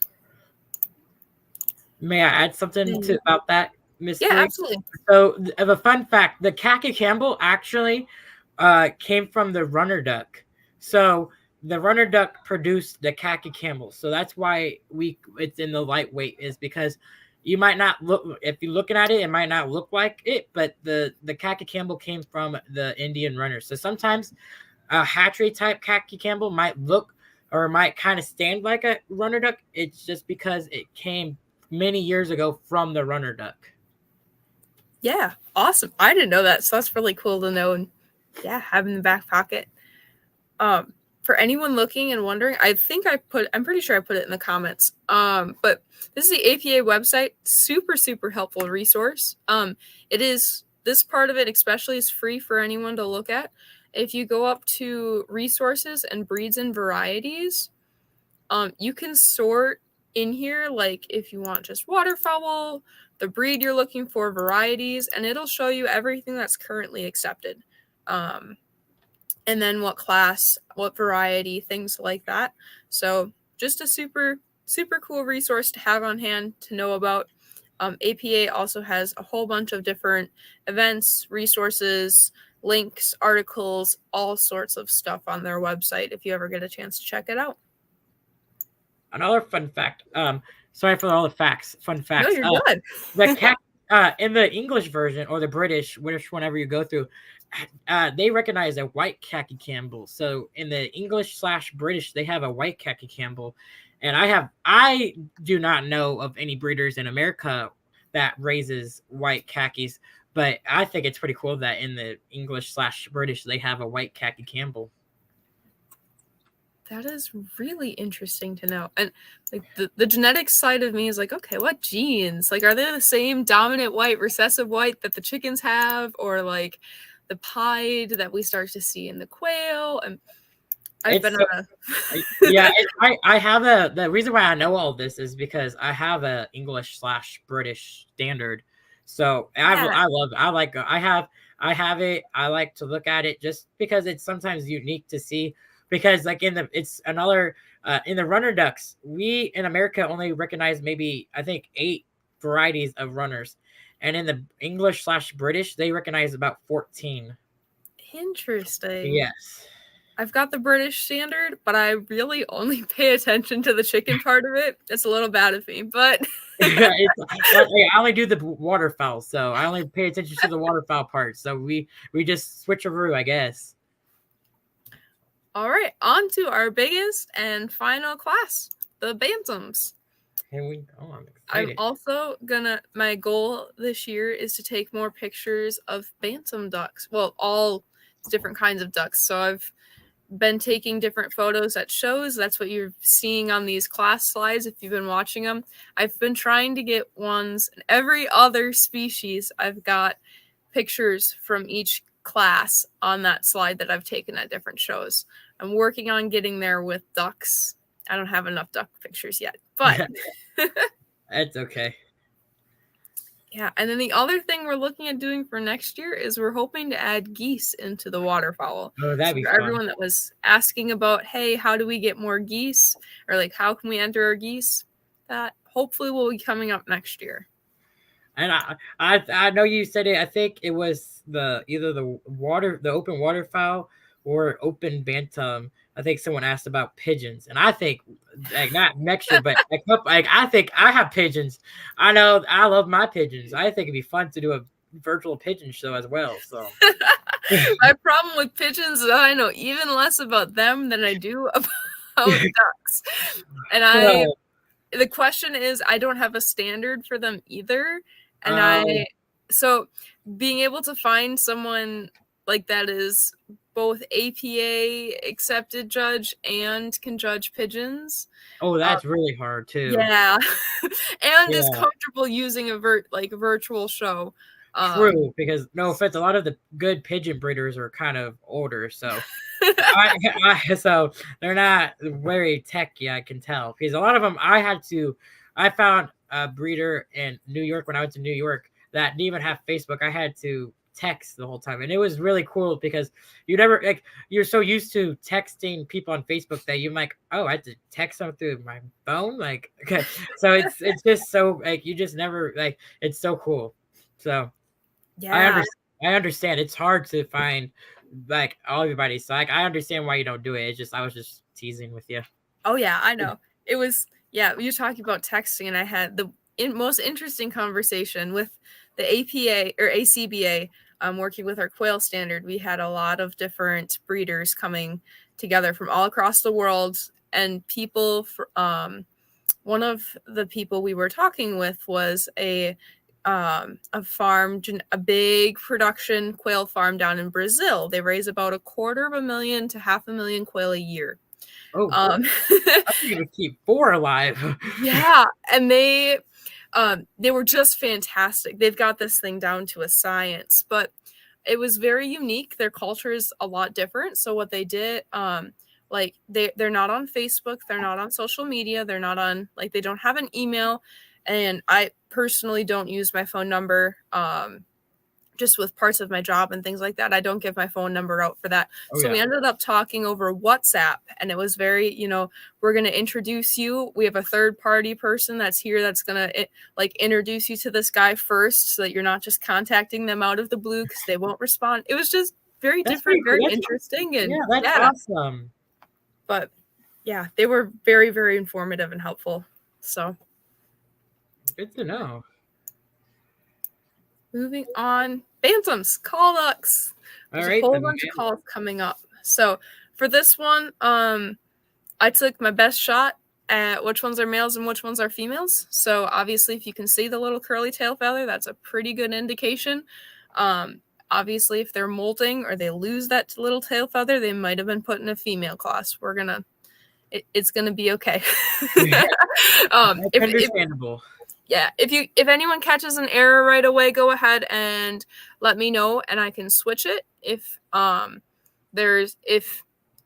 May I add something about that, Miss? Yeah, absolutely. So, of a fun fact, the khaki Campbell actually came from the runner duck. So the runner duck produced the khaki Campbell. So that's why it's in the lightweight, is because you might not look, if you're looking at it, it might not look like it, but the khaki Campbell came from the Indian runner. So sometimes a hatchery type khaki Campbell might look or might kind of stand like a runner duck. It's just because it came many years ago from the runner duck. Yeah, awesome. I didn't know that, so that's really cool to know, and yeah, have in the back pocket. For anyone looking and wondering, I'm pretty sure I put it in the comments. But this is the APA website, super helpful resource. This part of it especially is free for anyone to look at. If you go up to resources and breeds and varieties, you can sort in here, like if you want just waterfowl, the breed you're looking for, varieties, and it'll show you everything that's currently accepted. And then what class, what variety, things like that. So just a super cool resource to have on hand to know about. APA also has a whole bunch of different events, resources, links, articles, all sorts of stuff on their website if you ever get a chance to check it out. Another fun fact. Sorry for all the facts. Fun facts. No, you're good. The cat in the English version or the British, whenever you go through, they recognize a white khaki Campbell. So in the English/British, they have a white khaki Campbell, and I do not know of any breeders in America that raises white khakis, but I think it's pretty cool that in the English/British they have a white khaki Campbell. That is really interesting to know. And like the genetic side of me is like, okay, what genes? Like, are they the same dominant white, recessive white that the chickens have, or like the pied that we start to see in the quail? And I have the reason why I know all this is because I have a English/British standard. So I have it. I like to look at it just because it's sometimes unique to see. because like it's another in the runner ducks, we in America only recognize maybe I think 8 varieties of runners, and in the English/British they recognize about 14. Interesting. Yes. I've got the British standard, but I really only pay attention to the chicken part of it. It's a little bad of me, but I only do the waterfowl, so I only pay attention to the waterfowl part. So we just switcheroo, I guess. all right, on to our biggest and final class, the bantams. Here we go. I'm I'm excited. also my goal this year is to take more pictures of bantam ducks. Well, all different kinds of ducks. So I've been taking different photos at shows. That's what you're seeing on these class slides if you've been watching them. I've been trying to get ones in every other species. I've got pictures from each class on that slide that I've taken at different shows. I'm working on getting there with ducks. I don't have enough duck pictures yet, but That's okay. yeah. And then the other thing we're looking at doing for next year is we're hoping to add geese into the waterfowl. Oh, that'd So be for fun. everyone that was asking about, hey, how do we get more geese? Or like, how can we enter our geese? That hopefully will be coming up next year. And I know you said it. I think it was either the open waterfowl or open bantam. I think someone asked about pigeons, and I think like not next year, but I think I have pigeons. I know I love my pigeons. I think it'd be fun to do a virtual pigeon show as well. So my problem with pigeons is I know even less about them than I do about ducks. And the question is, I don't have a standard for them either. And so being able to find someone like that is both APA accepted judge and can judge pigeons. Oh, that's really hard too. Yeah. And is comfortable using a virtual show. True, because no offense, a lot of the good pigeon breeders are kind of older, so so they're not very techy. I can tell because a lot of them I found a breeder in New York when I went to New York that didn't even have Facebook. I had to text the whole time, and it was really cool because you're so used to texting people on Facebook that you're like, oh, I had to text them through my phone, like okay. So it's just so like you just never like it's so cool. So yeah, I understand. It's hard to find like everybody. So like I understand why you don't do it. It's just I was just teasing with you. oh yeah, I know. It was you're talking about texting, and I had the most interesting conversation with the APA or ACBA. Working with our quail standard, we had a lot of different breeders coming together from all across the world, and people. One of the people we were talking with was a farm, a big production quail farm down in Brazil. They raise about 250,000 to 500,000 quail a year. Oh, I think it would keep 4 alive. Yeah, and they were just fantastic. They've got this thing down to a science, but it was very unique. Their culture is a lot different. So what they did, like they're not on Facebook, they're not on social media, they're not on they don't have an email, and I personally don't use my phone number. Just with parts of my job and things like that, I don't give my phone number out for that. So we ended up talking over WhatsApp, and it was very, we're going to introduce you. We have a third party person that's here that's going to introduce you to this guy first so that you're not just contacting them out of the blue because they won't respond. It was just very different, very interesting. And that's awesome. But yeah, they were very, very informative and helpful. So good to know. Moving on, bantams, call ducks. There's a whole bunch of calls coming up. So for this one, I took my best shot at which ones are males and which ones are females. So obviously, if you can see the little curly tail feather, that's a pretty good indication. Obviously, if they're molting or they lose that little tail feather, they might have been put in a female class. It's gonna be okay. Understandable. If anyone catches an error right away, go ahead and let me know, and I can switch it. If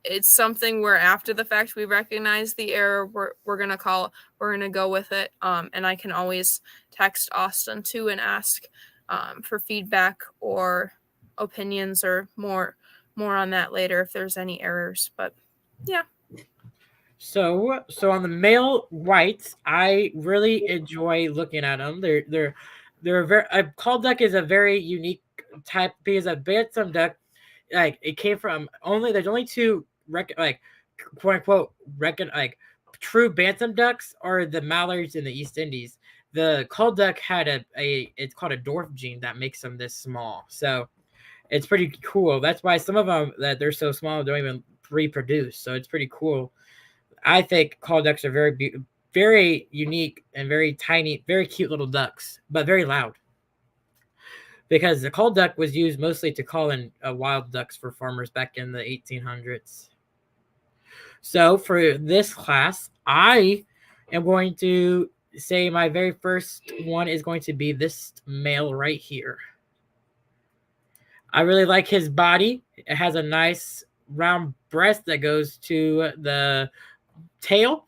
it's something where after the fact we recognize the error, we're gonna go with it. And I can always text Austin too and ask for feedback or opinions or more on that later if there's any errors. But Yeah. So on the male whites, I really enjoy looking at them. They're very. A call duck is a very unique type because a bantam duck, like it came from only. There's only two like quote unquote like true bantam ducks are the mallards in the East Indies. The call duck had a it's called a dwarf gene that makes them this small. So it's pretty cool. That's why some of them that they're so small don't even reproduce. So it's pretty cool. I think call ducks are very unique and very tiny, very cute little ducks, but very loud. Because the call duck was used mostly to call in wild ducks for farmers back in the 1800s. So for this class, I am going to say my very first one is going to be this male right here. I really like his body. It has a nice round breast that goes to the tail.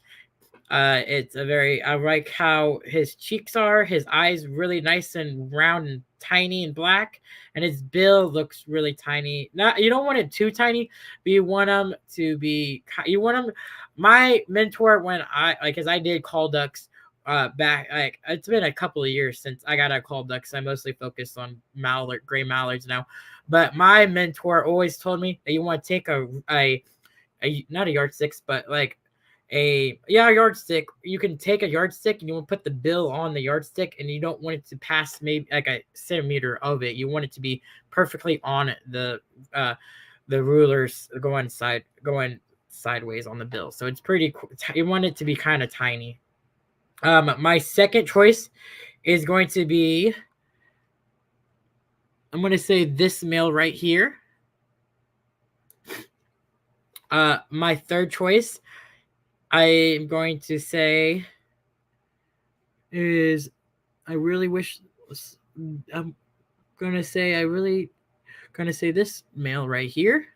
It's a very, I like how his cheeks are, his eyes really nice and round and tiny and black, and his bill looks really tiny. Not, you don't want it too tiny, but you want them to be, you want them. My mentor, when because I did call ducks back, like it's been a couple of years since I got a call ducks. I mostly focus on gray mallards now, but my mentor always told me that you want to take a not a yardstick, but like a yardstick. You can take a yardstick and you want to put the bill on the yardstick, and you don't want it to pass maybe like a centimeter of it. You want it to be perfectly on the rulers going sideways on the bill. So it's pretty cool. You want it to be kind of tiny. My second choice is going to be, I'm going to say this male right here. My third choice, I'm going to say is, I really wish, I'm gonna say this male right here.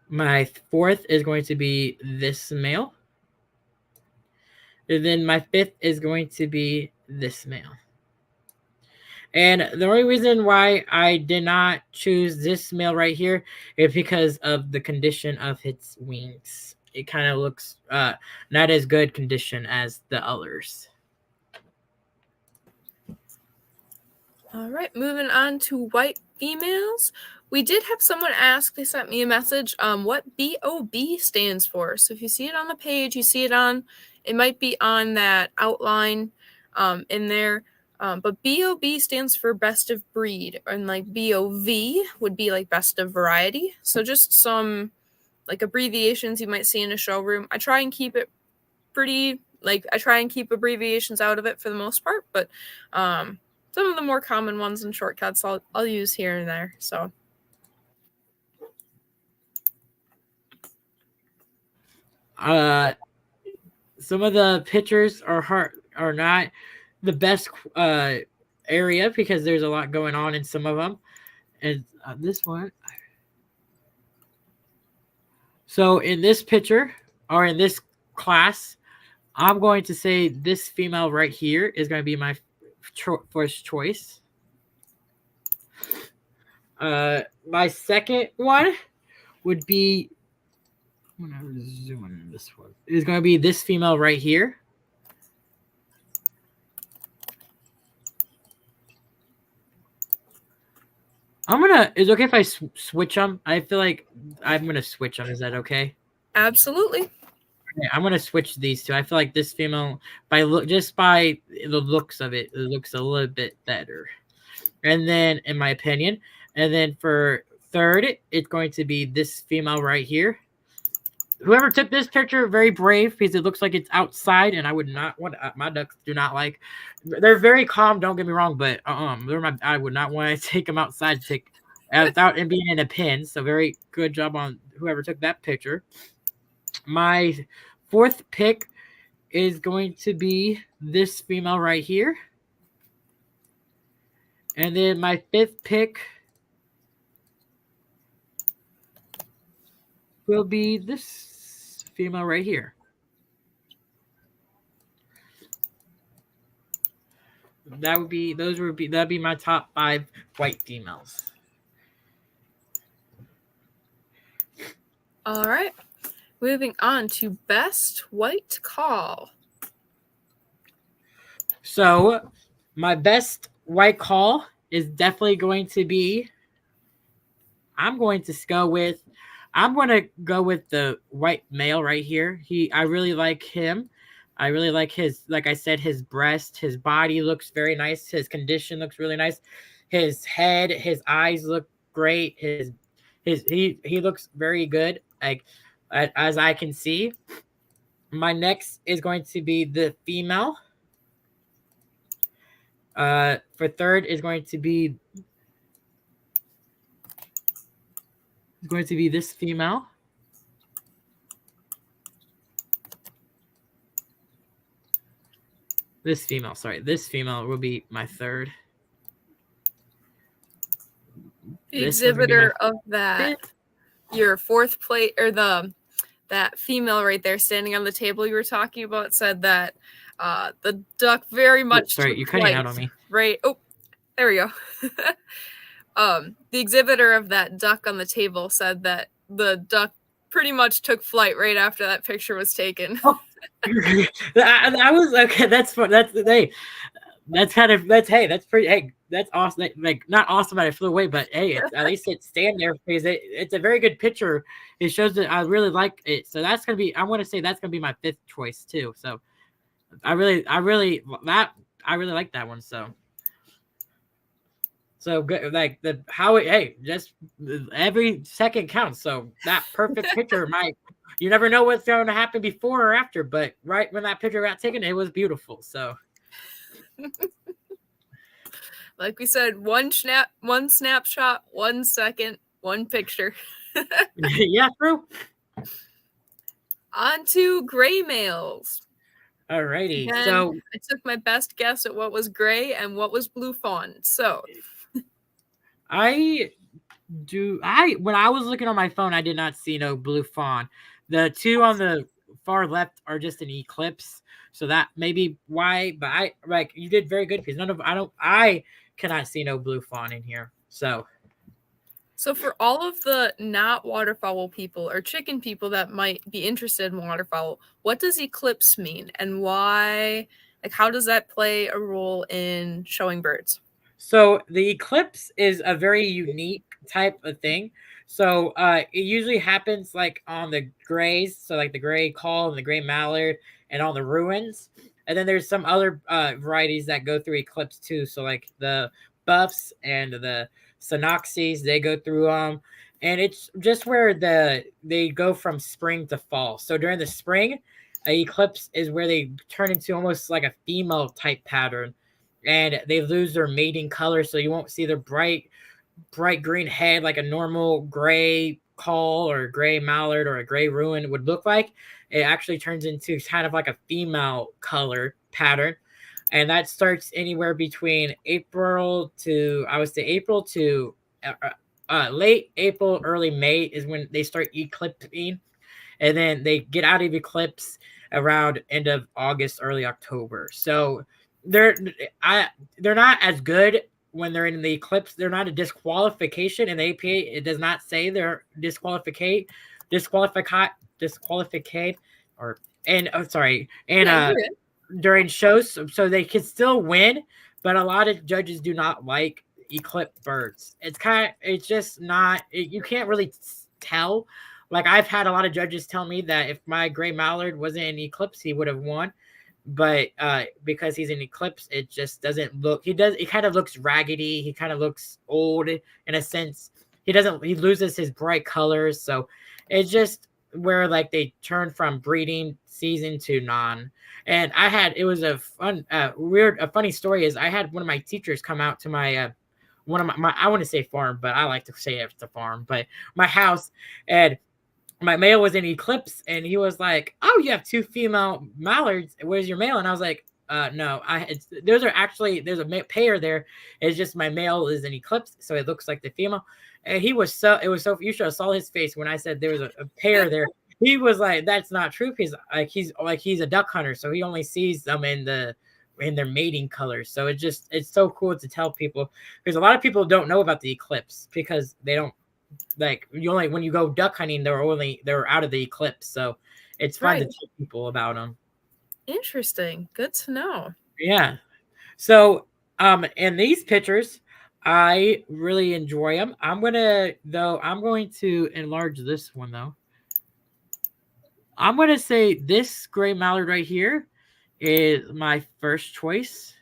My fourth is going to be this male. And then my fifth is going to be this male. And the only reason why I did not choose this male right here is because of the condition of its wings. It kind of looks not as good condition as the others. All right, moving on to white females. We did have someone ask, they sent me a message, what BOB stands for. So if you see it on the page, you see it might be on that outline in there. But BOB stands for best of breed, and like BOV would be like best of variety. So just some like abbreviations you might see in a showroom. I try and keep it pretty, like I try and keep abbreviations out of it for the most part, but some of the more common ones and shortcuts I'll use here and there. So some of the pictures are not the best area because there's a lot going on in some of them. And this one, so in this picture or in this class, I'm going to say this female right here is going to be my first choice. My second one would be, I'm going to zoom in this one. Is going to be this female right here. Is it okay if I switch them? I feel like I'm going to switch them. Is that okay? Absolutely. Okay, I'm going to switch these two. I feel like this female, by the looks of it, it looks a little bit better. And then, in my opinion, and then for third, it's going to be this female right here. Whoever took this picture, very brave, because it looks like it's outside, and I would not want my ducks do not like. They're very calm. Don't get me wrong, but I would not want to take them outside without it being in a pen. So very good job on whoever took that picture. My fourth pick is going to be this female right here, and then my fifth pick will be this female right here. That'd be my top 5 white females. All right. Moving on to best white call. So my best white call is definitely going to be. I'm going to go with. I'm going to go with the white male right here. I really like him. I really like his, like I said, his breast, his body looks very nice. His condition looks really nice. His head, his eyes look great. He looks very good. Like as I can see. My next is going to be the female. For third is going to be this female. This female will be my third. The exhibitor of that, your fourth plate, or that female right there standing on the table you were talking about, said that the duck very much. Sorry, you're cutting out on me. Right. Oh, there we go. The exhibitor of that duck on the table said that the duck pretty much took flight right after that picture was taken. Oh. I was okay. That's fun. That's pretty. Hey, that's awesome. Like not awesome that it flew away, but hey, at least it's staying there because it's a very good picture. It shows that I really like it. So that's gonna be. I want to say that's gonna be my fifth choice too. So I really like that one. So good, like just every second counts. So that perfect picture you never know what's going to happen before or after, but right when that picture got taken, it was beautiful. So, like we said, one snapshot, 1 second, one picture. Yeah, true. On to gray males. Alrighty. And So I took my best guess at what was gray and what was blue fawn. So when I was looking on my phone, I did not see no blue fawn. The two on the far left are just an eclipse. So that may be why, but you did very good because I cannot see no blue fawn in here. So for all of the not waterfowl people or chicken people that might be interested in waterfowl, what does eclipse mean and why? Like, how does that play a role in showing birds? So the eclipse is a very unique type of thing. So it usually happens like on the grays, so like the gray call and the gray mallard, and on the ruins. And then there's some other varieties that go through eclipse too. So like the buffs and the Sonoxys, they go through and it's just where they go from spring to fall. So during the spring, eclipse is where they turn into almost like a female type pattern, and they lose their mating color, so you won't see their bright green head like a normal gray call or gray mallard or a gray ruin would look like. It actually turns into kind of like a female color pattern. And that starts anywhere between April to late April, early May is when they start eclipsing. And then they get out of eclipse around end of August, early October. So they're not as good when they're in the eclipse. They're not a disqualification in the APA. It does not say they're disqualified during shows, so they can still win, but a lot of judges do not like eclipse birds. It's just not, you can't really tell. Like I've had a lot of judges tell me that if my gray mallard wasn't in eclipse, he would have won. But because he's in eclipse, it just doesn't look. He kind of looks raggedy. He kind of looks old in a sense. He loses his bright colors. So it's just where like they turn from breeding season to non. And it was a funny story is I had one of my teachers come out to my one of my I want to say farm, but I like to say it's a farm, but my house, and my male was in eclipse, and he was like, "Oh, you have two female mallards. Where's your male?" And I was like, "No, there's a pair there. It's just my male is in eclipse, so it looks like the female." And you should have saw his face when I said there was a pair there. He was like, "That's not true." He's a duck hunter, so he only sees them in their mating colors. So it's so cool to tell people, because a lot of people don't know about the eclipse because they don't like you only when you go duck hunting, they're out of the eclipse, so it's fun to Right. tell people about them. Interesting. Good to know. Yeah. So, in these pictures, I really enjoy them. I'm going to enlarge this one though. I'm going to say this gray mallard right here is my first choice.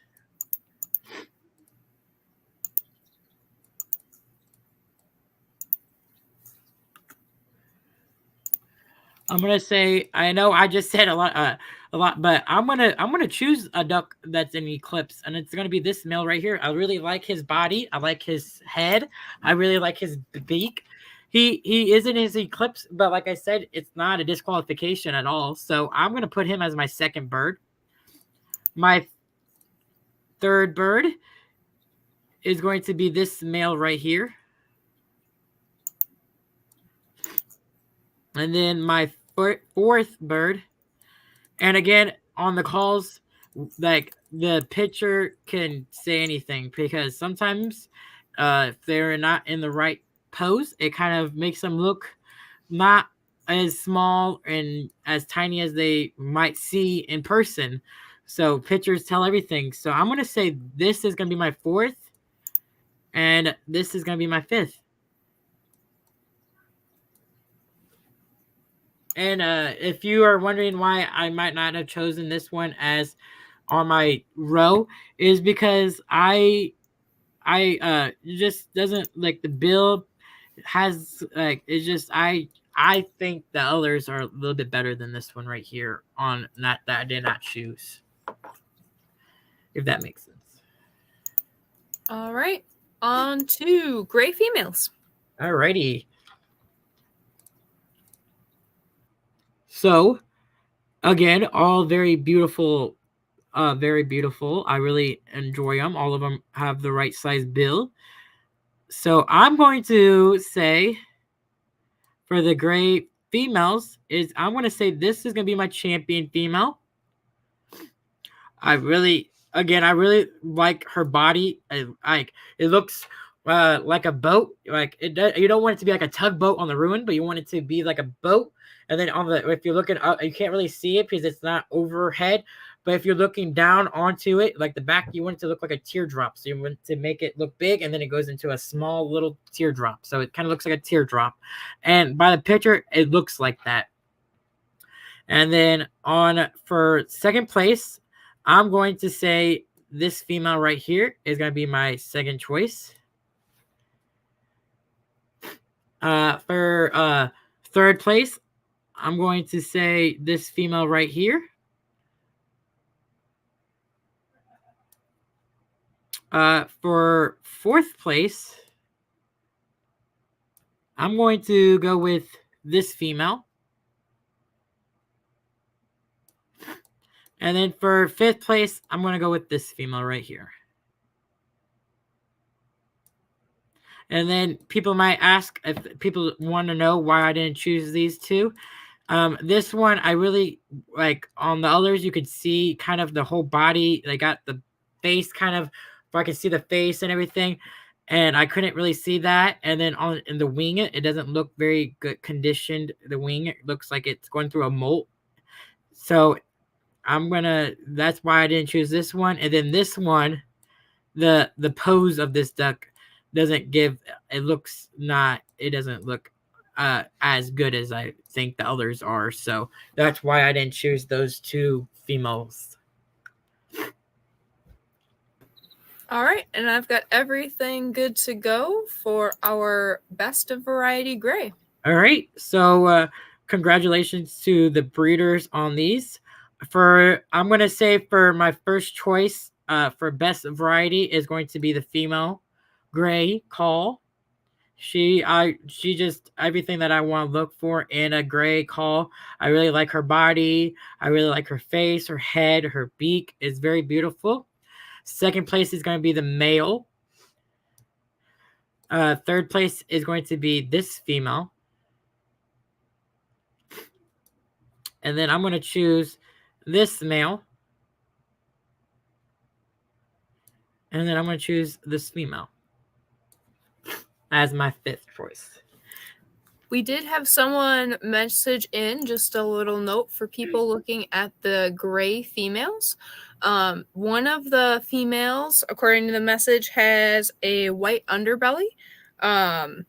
I'm gonna say I know I just said a lot, but I'm gonna choose a duck that's in eclipse, and it's gonna be this male right here. I really like his body. I like his head. I really like his beak. He is in his eclipse, but like I said, it's not a disqualification at all. So I'm gonna put him as my second bird. My third bird is going to be this male right here, and then my fourth bird. And again, on the calls, like the pitcher can say anything because sometimes if they're not in the right pose, it kind of makes them look not as small and as tiny as they might see in person. So pitchers tell everything. So I'm going to say this is going to be my fourth, and this is going to be my fifth. And if you are wondering why I might not have chosen this one as on my row, is because I just doesn't like the bill has like it's just I think the others are a little bit better than this one right here on not that I did not choose. If that makes sense. All right. On to gray females. Alrighty. So again, all very beautiful. Very beautiful. I really enjoy them. All of them have the right size bill. So I'm going to say for the gray females I'm going to say this is going to be my champion female. I really like her body. It looks like a boat. Like you don't want it to be like a tugboat on the ruin, but you want it to be like a boat. And then if you're looking up, you can't really see it because it's not overhead. But if you're looking down onto it, like the back, you want it to look like a teardrop. So you want to make it look big, and then it goes into a small little teardrop. So it kind of looks like a teardrop. And by the picture, it looks like that. And then for second place, I'm going to say this female right here is going to be my second choice. For third place, I'm going to say this female right here. For fourth place, I'm going to go with this female. And then for fifth place, I'm going to go with this female right here. And then people might ask if people want to know why I didn't choose these two. This one, I really like. On the others, you could see kind of the whole body. They got the face kind of, if I could see the face and everything. And I couldn't really see that. And then in the wing, it doesn't look very good conditioned. The wing, it looks like it's going through a molt. So that's why I didn't choose this one. And then this one, the pose of this duck doesn't look as good as I think the others are. So that's why I didn't choose those two females. All right, and I've got everything good to go for our best of variety gray. All right, so congratulations to the breeders on these. I'm going to say for my first choice for best variety is going to be the female gray call. She just everything that I want to look for in a gray call. I really like her body. I really like her face, her head, her beak is very beautiful. Second place is going to be the male. Third place is going to be this female. And then I'm going to choose this male. And then I'm going to choose this female as my fifth choice. We did have someone message in just a little note for people looking at the gray females. One of the females, according to the message, has a white underbelly. Or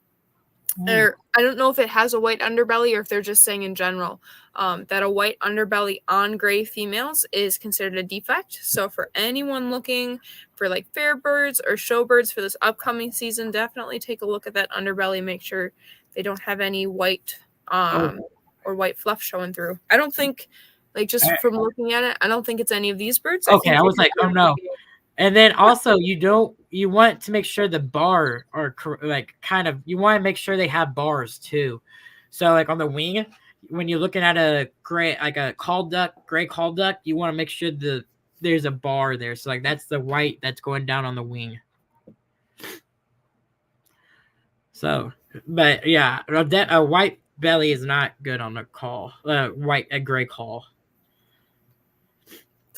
I don't know if it has a white underbelly or if they're just saying in general that a white underbelly on gray females is considered a defect. So for anyone looking for like fair birds or show birds for this upcoming season, definitely take a look at that underbelly. Make sure they don't have any white or white fluff showing through. I don't think, like, just from looking at it, I don't think it's any of these birds. Okay, I was like, oh no. And then also you want to make sure the bar are like kind of, you want to make sure they have bars too. So like on the wing, when you're looking at a gray, like a gray call duck, you want to make sure there's a bar there. So like that's the white that's going down on the wing. So, but yeah, a white belly is not good on a call, a gray call.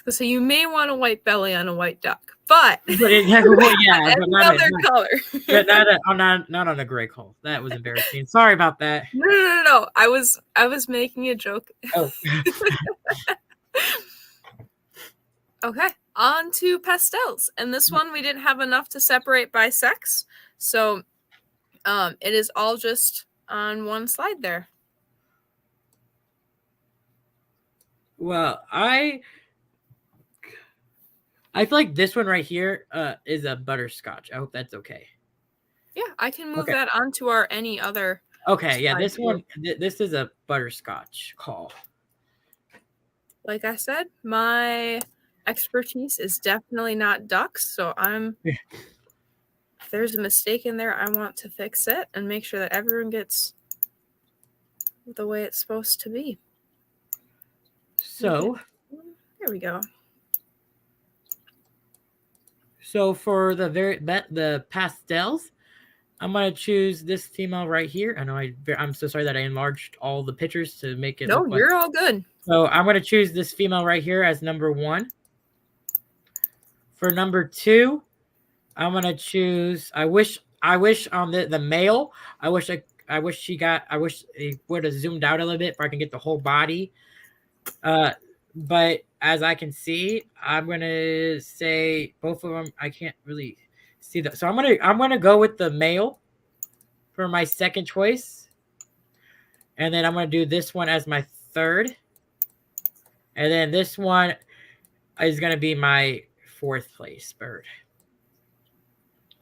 So you may want a white belly on a white duck, but yeah, another color. But not on a gray call. That was embarrassing. Sorry about that. No. I was making a joke. Oh. Okay, on to pastels, and this one we didn't have enough to separate by sex, so it is all just on one slide there. Well, I feel like this one right here is a butterscotch. I hope that's okay. Yeah, I can move that onto our any other. Okay, yeah, this one, this is a butterscotch call. Like I said, my expertise is definitely not ducks, so if there's a mistake in there, I want to fix it and make sure that everyone gets the way it's supposed to be. So, there we go. So for the pastels, I'm gonna choose this female right here. I know I'm so sorry that I enlarged all the pictures to make it. No, you're all good. So I'm gonna choose this female right here as number 1. For number 2, I'm gonna choose. I wish on the male. I wish it would have zoomed out a little bit, so I can get the whole body. But as I can see, I'm gonna say both of them. I can't really see that, so I'm gonna go with the male for my second choice, and then I'm gonna do this one as my third, and then this one is gonna be my 4th place bird.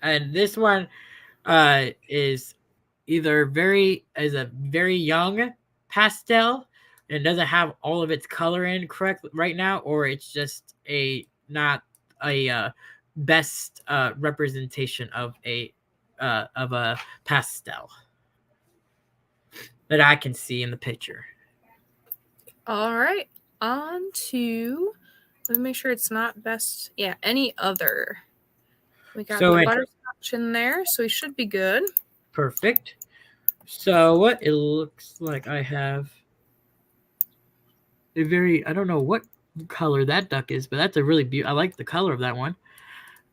And this one is a very young pastel and doesn't have all of its color in correct right now, or it's just not a best representation of a pastel that I can see in the picture. All right, on to, let me make sure it's not best. Yeah, any other. We got the butterscotch in there, so we should be good. Perfect. So what it looks like, I have I don't know what color that duck is, but that's a really beautiful. I like the color of that one.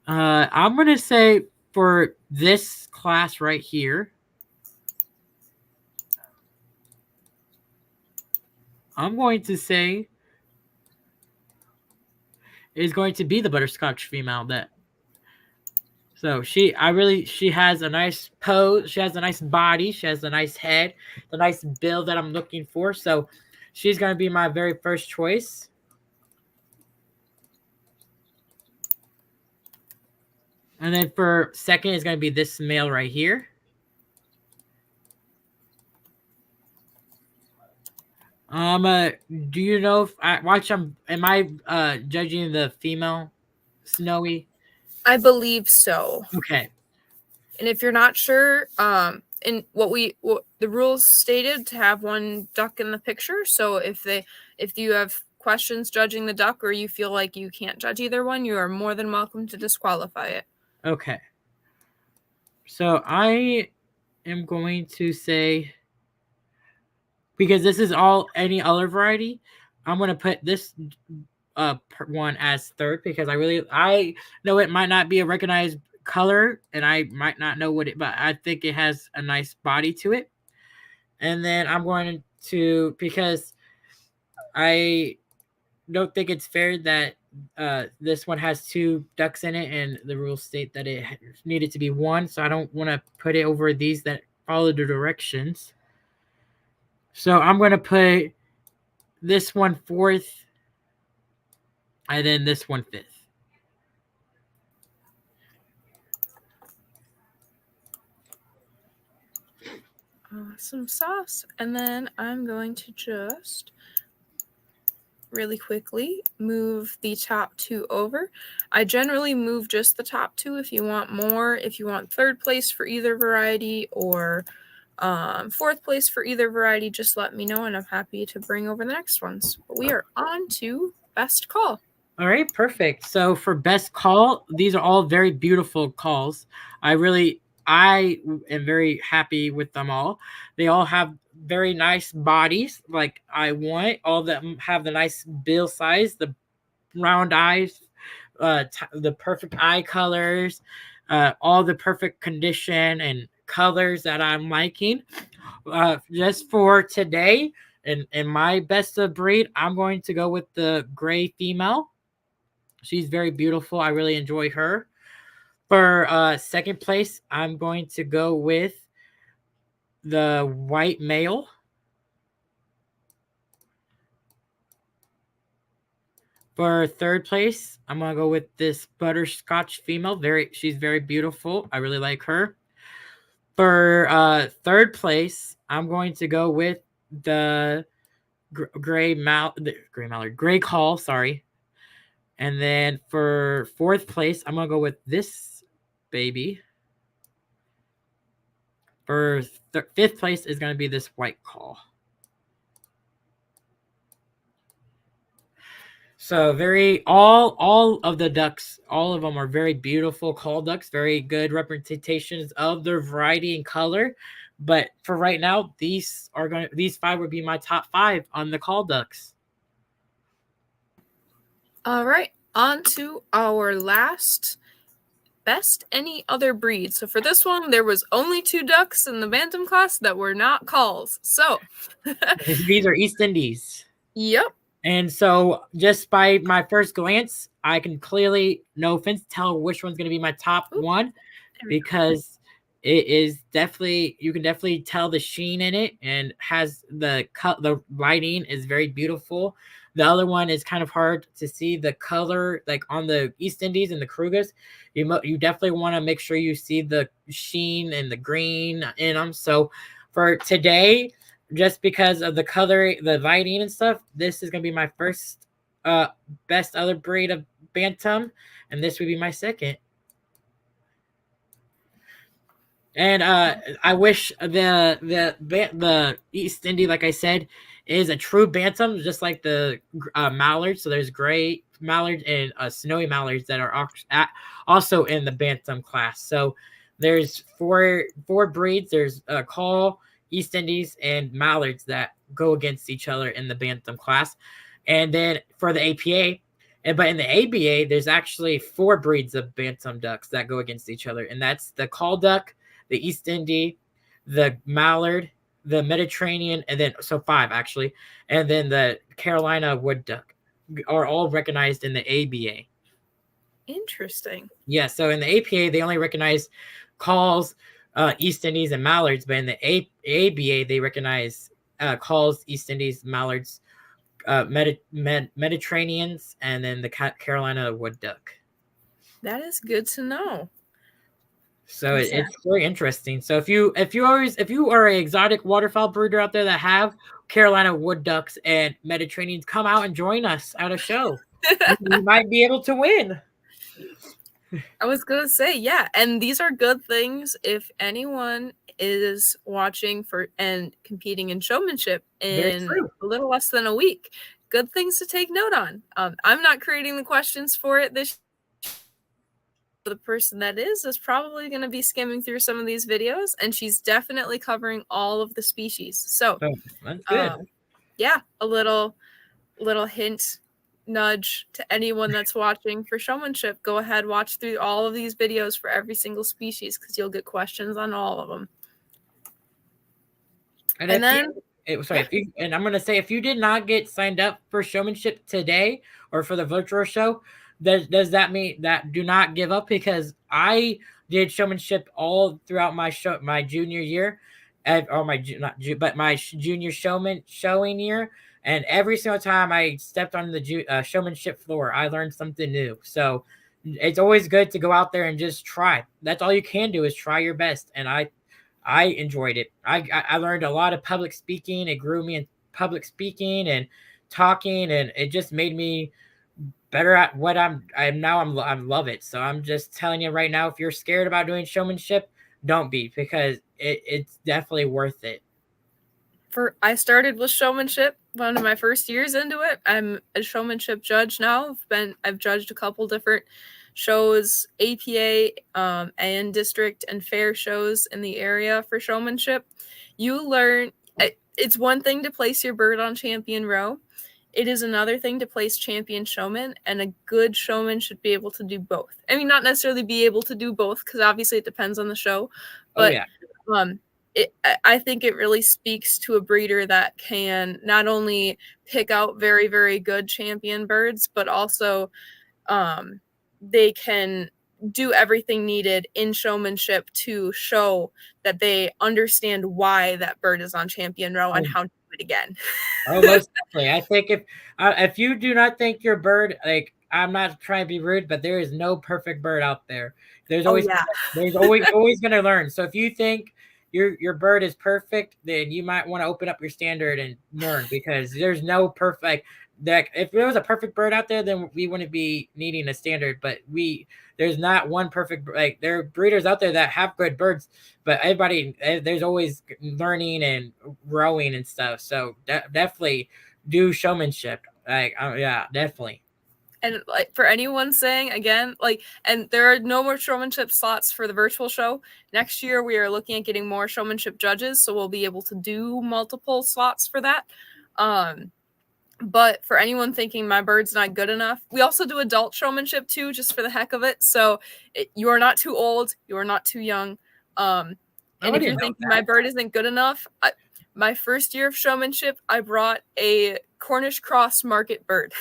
I'm gonna say for this class right here, I'm going to say is going to be the butterscotch female. So she has a nice pose. She has a nice body. She has a nice head, the nice build that I'm looking for. So she's going to be my very first choice. And then for second is going to be this male right here. Do you know if am I judging the female, Snowy? I believe so. Okay. And if you're not sure, and what the rules stated to have one duck in the picture. So if you have questions judging the duck, or you feel like you can't judge either one, you are more than welcome to disqualify it. Okay. So I am going to say, because this is all any other variety, I'm going to put this one as third, because I know it might not be a recognized color and I might not know what it, but I think it has a nice body to it. And then I'm going to, because I don't think it's fair that this one has 2 ducks in it, and the rules state that it needed to be 1. So I don't want to put it over these that follow the directions. So I'm going to put this one 4th, and then this one 5th. Awesome sauce. And then I'm going to just really quickly move the top 2 over. I generally move just the top 2. If you want more, if you want 3rd place for either variety or 4th place for either variety, just let me know and I'm happy to bring over the next ones. But we are on to best call. All right, perfect. So for best call, these are all very beautiful calls. I am very happy with them all. They all have very nice bodies, like I want. All of them have the nice bill size, the round eyes, the perfect eye colors, all the perfect condition and colors that I'm liking. Just for today, in my best of breed, I'm going to go with the gray female. She's very beautiful. I really enjoy her. For 2nd place, I'm going to go with the white male. For 3rd place, I'm going to go with this butterscotch female. She's very beautiful. I really like her. For 3rd place, I'm going to go with the gray call, sorry. And then for 4th place, I'm going to go with this baby. For 5th place is going to be this white call. So all of the ducks, all of them are very beautiful call ducks, very good representations of their variety and color. But for right now, these 5 would be my top 5 on the call ducks. All right, on to our last best any other breed. So for this one, there was only 2 ducks in the bantam class that were not calls. So these are East Indies. Yep. And so just by my first glance, I can clearly, no offense, tell which one's going to be my top one, because it is definitely, you can definitely tell the sheen in it, and has the lighting is very beautiful. The other one is kind of hard to see the color, like on the East Indies and the Krugas. You definitely want to make sure you see the sheen and the green in them. So for today, just because of the color, the lighting and stuff, this is going to be my first best other breed of bantam, and this would be my 2nd. And I wish the East Indie, like I said, is a true bantam, just like the mallards. So there's gray mallards and snowy mallards that are also in the bantam class. So there's four breeds. There's call, East Indies, and mallards that go against each other in the bantam class. And then for the APA, but in the ABA, there's actually 4 breeds of bantam ducks that go against each other, and that's the call duck, the East Indie, the mallard, the Mediterranean, and then 5 actually, and then the Carolina wood duck are all recognized in the ABA. Interesting. Yeah, so in the APA, they only recognize calls, East Indies, and mallards, but in the ABA, they recognize calls, East Indies, mallards, Mediterraneans, and then the Carolina wood duck. That is good to know. So it's very interesting. So if you are an exotic waterfowl breeder out there that have Carolina wood ducks and Mediterraneans, come out and join us at a show. You might be able to win. I was gonna say, yeah, and these are good things if anyone is watching for and competing in showmanship in a little less than a week. Good things to take note on. I'm not creating the questions for it this. The person that is probably going to be skimming through some of these videos, and she's definitely covering all of the species. So that's good. Yeah, a little hint, nudge to anyone that's watching for showmanship. Go ahead, watch through all of these videos for every single species, because you'll get questions on all of them. And then and I'm gonna say, if you did not get signed up for showmanship today or for the virtual show, does that mean that do not give up? Because I did showmanship all throughout my junior year, or my junior showing year, and every single time I stepped on the showmanship floor, I learned something new. So it's always good to go out there and just try. That's all you can do is try your best, and I enjoyed it. I learned a lot of public speaking. It grew me in public speaking and talking, and it just made me better at what I love it. So I'm just telling you right now, if you're scared about doing showmanship, don't be, because it's definitely worth it. I started with showmanship one of my first years into it. I'm a showmanship judge now. I've judged a couple different shows, APA, and district and fair shows in the area for showmanship. You learn, it's one thing to place your bird on champion row. It is another thing to place champion showman, and a good showman should be able to do both. I mean, not necessarily be able to do both, because obviously it depends on the show, but I think it really speaks to a breeder that can not only pick out very, very good champion birds, but also they can do everything needed in showmanship to show that they understand why that bird is on champion row and how to do it again. Oh, most definitely. I think if you do not think your bird, like, I'm not trying to be rude, but there is no perfect bird out there. There's always going to learn. So if you think your bird is perfect, then you might want to open up your standard and learn, because there's no perfect. That if there was a perfect bird out there, then we wouldn't be needing a standard. But there's not one perfect. Like, there are breeders out there that have good birds, but there's always learning and growing and stuff. So definitely do showmanship. Like, yeah, definitely. And like, for anyone saying again, like, and there are no more showmanship slots for the virtual show. Next year, we are looking at getting more showmanship judges, so we'll be able to do multiple slots for that. But for anyone thinking my bird's not good enough, we also do adult showmanship too, just for the heck of it. So you are not too old, you are not too young. And if you're thinking my bird isn't good enough, my first year of showmanship, I brought a Cornish cross market bird.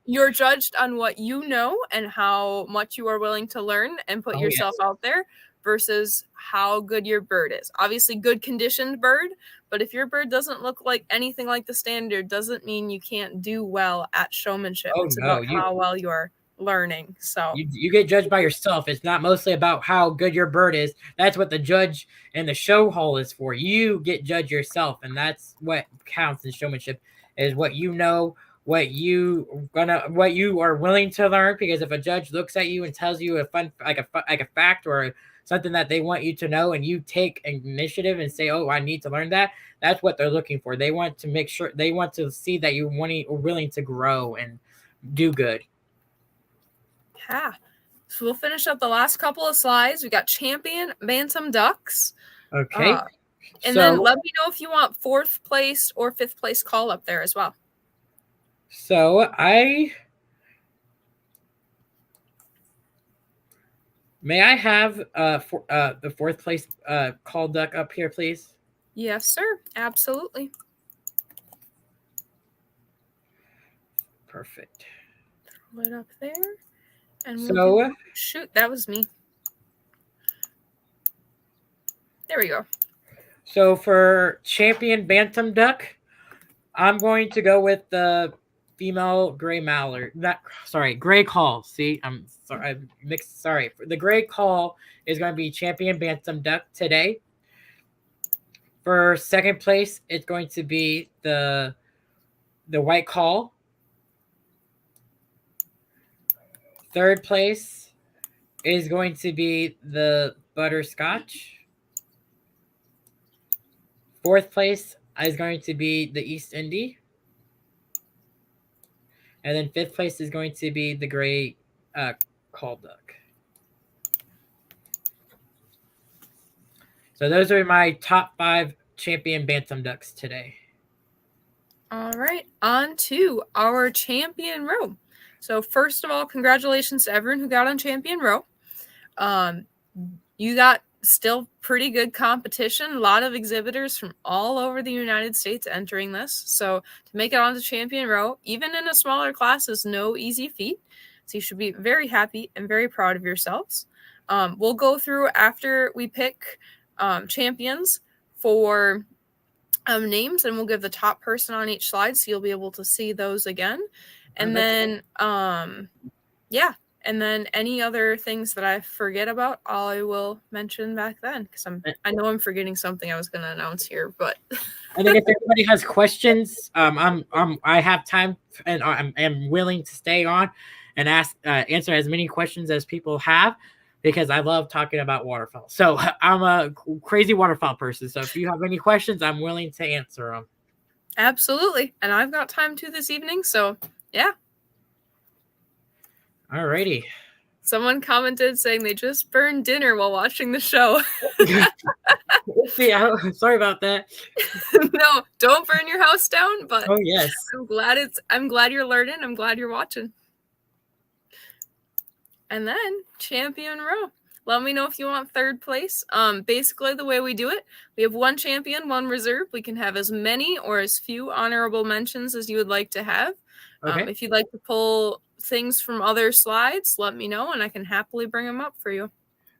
You're judged on what you know and how much you are willing to learn and put yourself out there, versus how good your bird is. Obviously, good conditioned bird, but if your bird doesn't look like anything like the standard, doesn't mean you can't do well at showmanship. It's about how well you're learning. So you get judged by yourself. It's not mostly about how good your bird is. That's what the judge and the show hall is for. You get judged yourself, and that's what counts in showmanship, is what you know, what you are willing to learn. Because if a judge looks at you and tells you a fact or something that they want you to know, and you take initiative and say, "Oh, I need to learn that," that's what they're looking for. They want to make sure, they want to see that you're willing to grow and do good. Yeah. So we'll finish up the last couple of slides. We got champion bantam ducks. Okay. Then let me know if you want 4th place or 5th place call up there as well. So may I have the 4th place call duck up here, please? Yes, sir. Absolutely. Perfect. Throw it up there. And shoot, that was me. There we go. So for champion bantam duck, I'm going to go with the female gray mallard. Gray call. See, I'm sorry, I mixed. Sorry, the gray call is going to be champion bantam duck today. For 2nd place, it's going to be the white call. 3rd place is going to be the butterscotch. 4th place is going to be the East Indy. And then 5th place is going to be the gray call duck. So those are my top 5 champion bantam ducks today. All right, on to our champion row. So first of all, congratulations to everyone who got on champion row. You got still pretty good competition. A lot of exhibitors from all over the United States entering this. So to make it onto champion row, even in a smaller class, is no easy feat. So you should be very happy and very proud of yourselves. We'll go through after we pick champions for names, and we'll give the top person on each slide, so you'll be able to see those again. And then, and then any other things that I forget about, I will mention back then, because I know I'm forgetting something I was going to announce here, but. And then if anybody has questions, I have time and I'm willing to stay on and answer as many questions as people have, because I love talking about waterfowl. So I'm a crazy waterfowl person. So if you have any questions, I'm willing to answer them. Absolutely. And I've got time too this evening. So yeah. Alrighty. Someone commented saying they just burned dinner while watching the show. Yeah, sorry about that. No, don't burn your house down, but oh yes. I'm glad you're learning. I'm glad you're watching. And then champion row. Let me know if you want third place. Basically the way we do it, we have one champion, one reserve. We can have as many or as few honorable mentions as you would like to have. Okay. If you'd like to pull things from other slides, let me know and I can happily bring them up for you.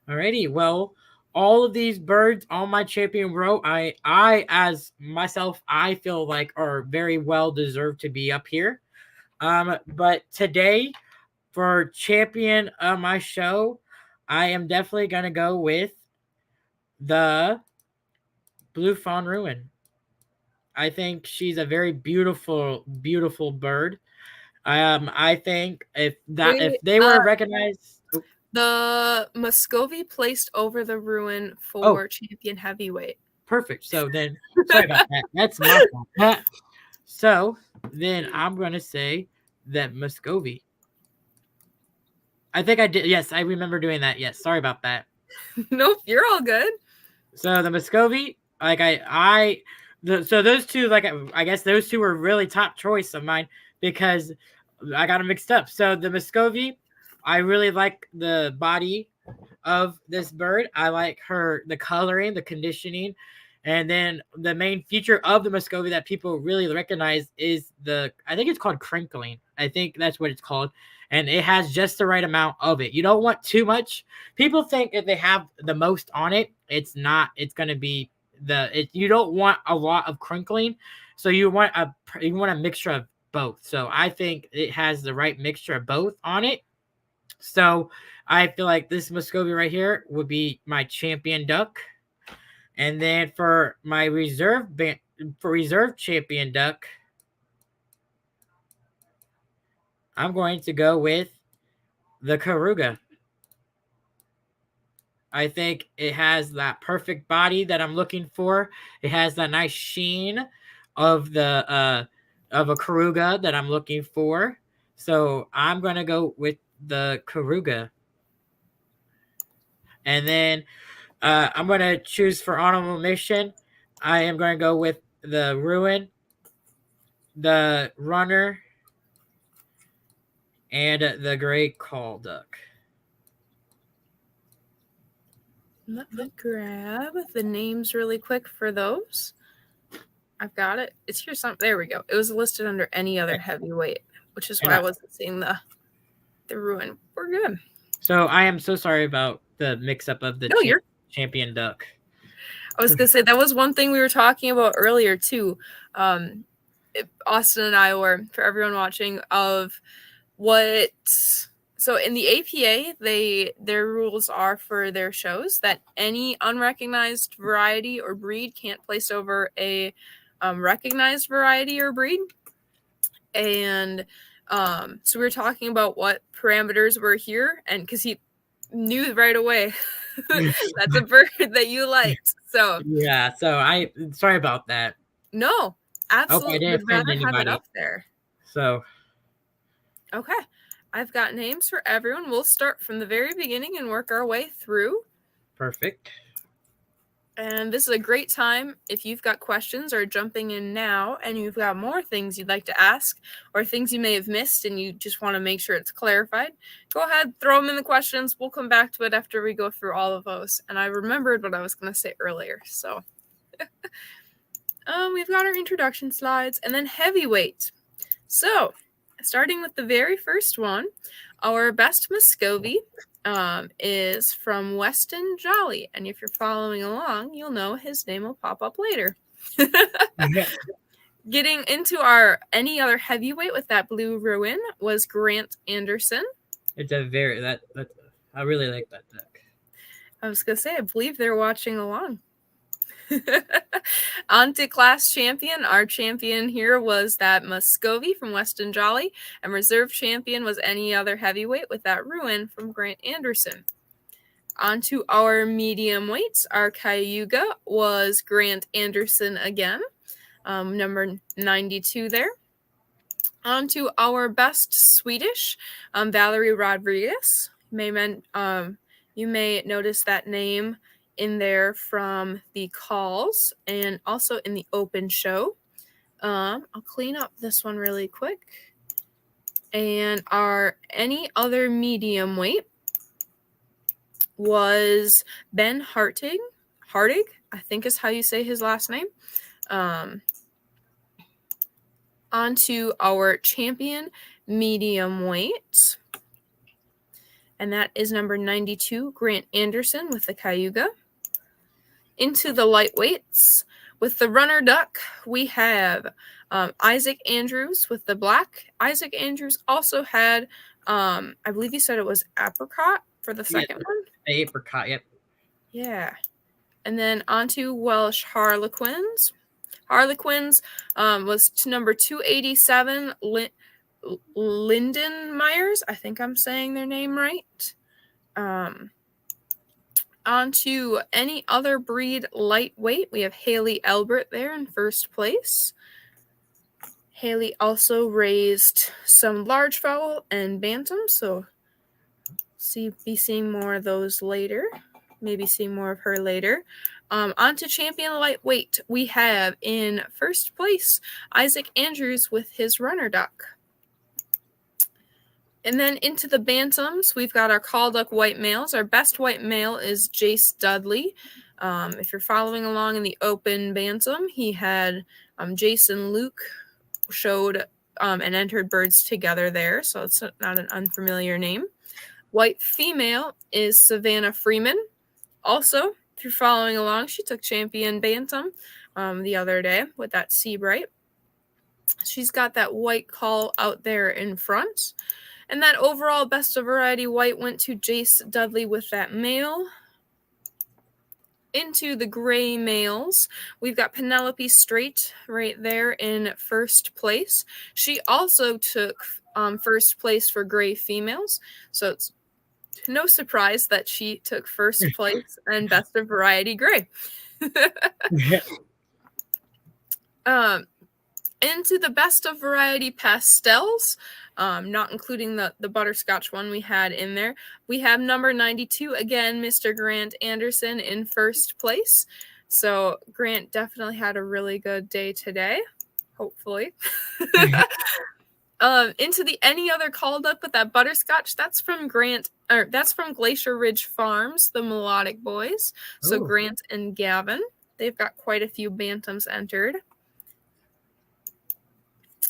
Alrighty. Well, all of these birds on my champion row, I as myself, I feel like are very well deserved to be up here. But today, for champion of my show, I am definitely going to go with the Blue Fawn Ruin. I think she's a very beautiful, beautiful bird. I think if they were recognized, the Muscovy placed over the Ruin for champion heavyweight. Perfect. So then, sorry about that. That's my fault. So then I'm going to say that Muscovy. I think I did. Yes, I remember doing that. Yes, sorry about that. Nope, you're all good. So the Muscovy, like so those two, like I guess those two were really top choice of mine because I got them mixed up. So the Muscovy, I really like the body of this bird. I like the coloring, the conditioning, and then the main feature of the Muscovy that people really recognize is I think it's called crinkling. I think that's what it's called. And it has just the right amount of it. You don't want too much. People think if they have the most on it, it's not. It's going to be you don't want a lot of crinkling. So you want a mixture of both. So I think it has the right mixture of both on it. So I feel like this Muscovy right here would be my champion duck. And then for my reserve champion duck, I'm going to go with the Karuga. I think it has that perfect body that I'm looking for. It has that nice sheen of a Karuga that I'm looking for. So I'm going to go with the Karuga. And then I'm going to choose for honorable mention. I am going to go with the Ruin, the Runner, and the Gray Call Duck. Let me grab the names really quick for those. I've got it. It's here. There we go. It was listed under any other heavyweight, which is why I wasn't seeing the Ruin. We're good. So I am so sorry about the mix-up of the champion duck. I was going to say, that was one thing we were talking about earlier, too. Austin and I were, for everyone watching, of what... So in the APA, their rules are for their shows that any unrecognized variety or breed can't place over a recognized variety or breed. And so we were talking about what parameters were here, and because he knew right away that's a bird that you liked. So yeah, so sorry about that. No, absolutely. Okay, I didn't offend anybody. Have it up there. So okay. I've got names for everyone. We'll start from the very beginning and work our way through. Perfect. And this is a great time if you've got questions or jumping in now and you've got more things you'd like to ask or things you may have missed and you just want to make sure it's clarified. Go ahead, throw them in the questions. We'll come back to it after we go through all of those. And I remembered what I was going to say earlier. So we've got our introduction slides and then heavyweight. So starting with the very first one, our best Muscovy is from Weston Jolly. And if you're following along, you'll know his name will pop up later. Getting into our any other heavyweight with that blue ruin was Grant Anderson. It's a very, I really like that deck. I was going to say, I believe they're watching along. On to class champion. Our champion here was that Muscovy from Weston Jolly, and reserve champion was any other heavyweight with that ruin from Grant Anderson. On to our medium weights. Our Cayuga was Grant Anderson again, number 92 there. On to our best Swedish, Valerie Rodriguez. You may notice that name in there from the calls and also in the open show. I'll clean up this one really quick. And our any other medium weight was Ben Hartig, I think is how you say his last name. On to our champion medium weight. And that is number 92, Grant Anderson with the Cayuga. Into the lightweights. With the runner duck, we have Isaac Andrews with the black. Isaac Andrews also had, I believe you said it was apricot for the second one. Apricot, yep. Yeah. And then onto Welsh Harlequins. Harlequins was number 287, Linden Myers. I think I'm saying their name right. On to any other breed lightweight. We have Haley Elbert there in first place. Haley also raised some large fowl and bantam, so be seeing more of those later. Maybe seeing more of her later. On to champion lightweight. We have in first place Isaac Andrews with his runner duck. And then into the bantams, we've got our call duck white males. Our best white male is Jace Dudley. If you're following along in the open bantam, he had Jason Luke showed and entered birds together there, so it's not an unfamiliar name. White female is Savannah Freeman. Also, if you're following along, she took champion bantam the other day with that Seabright. She's got that white call out there in front. And that overall best of variety white went to Jace Dudley with that male. Into the gray males, we've got Penelope Strait right there in first place. She also took first place for gray females. So it's no surprise that she took first place and best of variety gray. Into the best of variety pastels, not including the butterscotch one we had in there. We have number 92, again, Mr. Grant Anderson in first place. So Grant definitely had a really good day today, hopefully. Into the any other called up with that butterscotch, that's from Glacier Ridge Farms, the Melodic Boys. So Ooh. Grant and Gavin, they've got quite a few bantams entered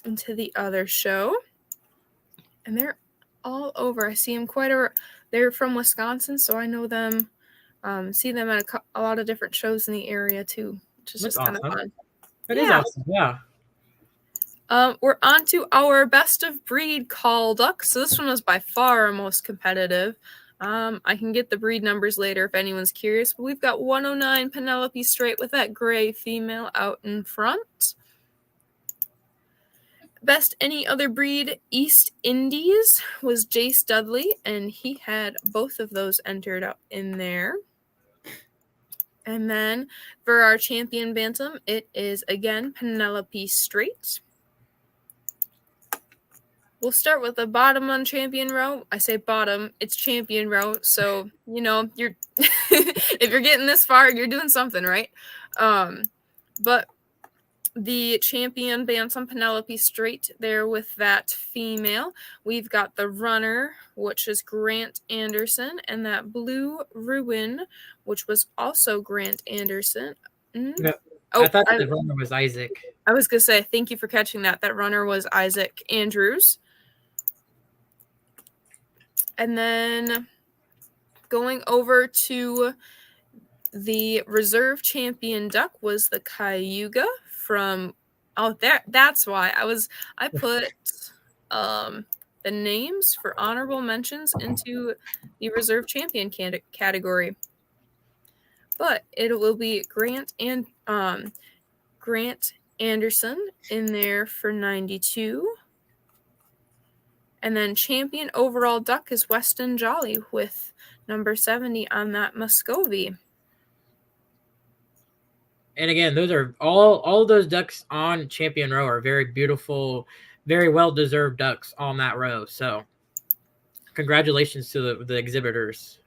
into the other show. And they're all over. I see them they're from Wisconsin, so I know them, see them at a lot of different shows in the area too, which is That's just kind awesome. of fun. That is awesome, yeah. We're on to our best of breed call duck. So this one was by far our most competitive. I can get the breed numbers later if anyone's curious, but we've got 109 Penelope Strait with that gray female out in front. Best any other breed East Indies was Jace Dudley, and he had both of those entered up in there. And then for our champion bantam, it is again Penelope Strait. we'll start with the bottom on champion row. I say bottom, it's champion row. So, you know, you're if you're getting this far, you're doing something right. But the champion Bantam Penelope straight there with that female. We've got the runner, which is Grant Anderson, and that blue ruin, which was also Grant Anderson. No, I thought the runner was Isaac. I was going to say, thank you for catching that. That runner was Isaac Andrews. And then going over to the reserve champion duck was the Cayuga from that's why I put the names for honorable mentions into the reserve champion category. But it will be Grant Anderson in there for 92. And then champion overall duck is Weston Jolly with number 70 on that Muscovy. And again, those are all of those ducks on champion row are very beautiful, very well-deserved ducks on that row. So congratulations to the exhibitors.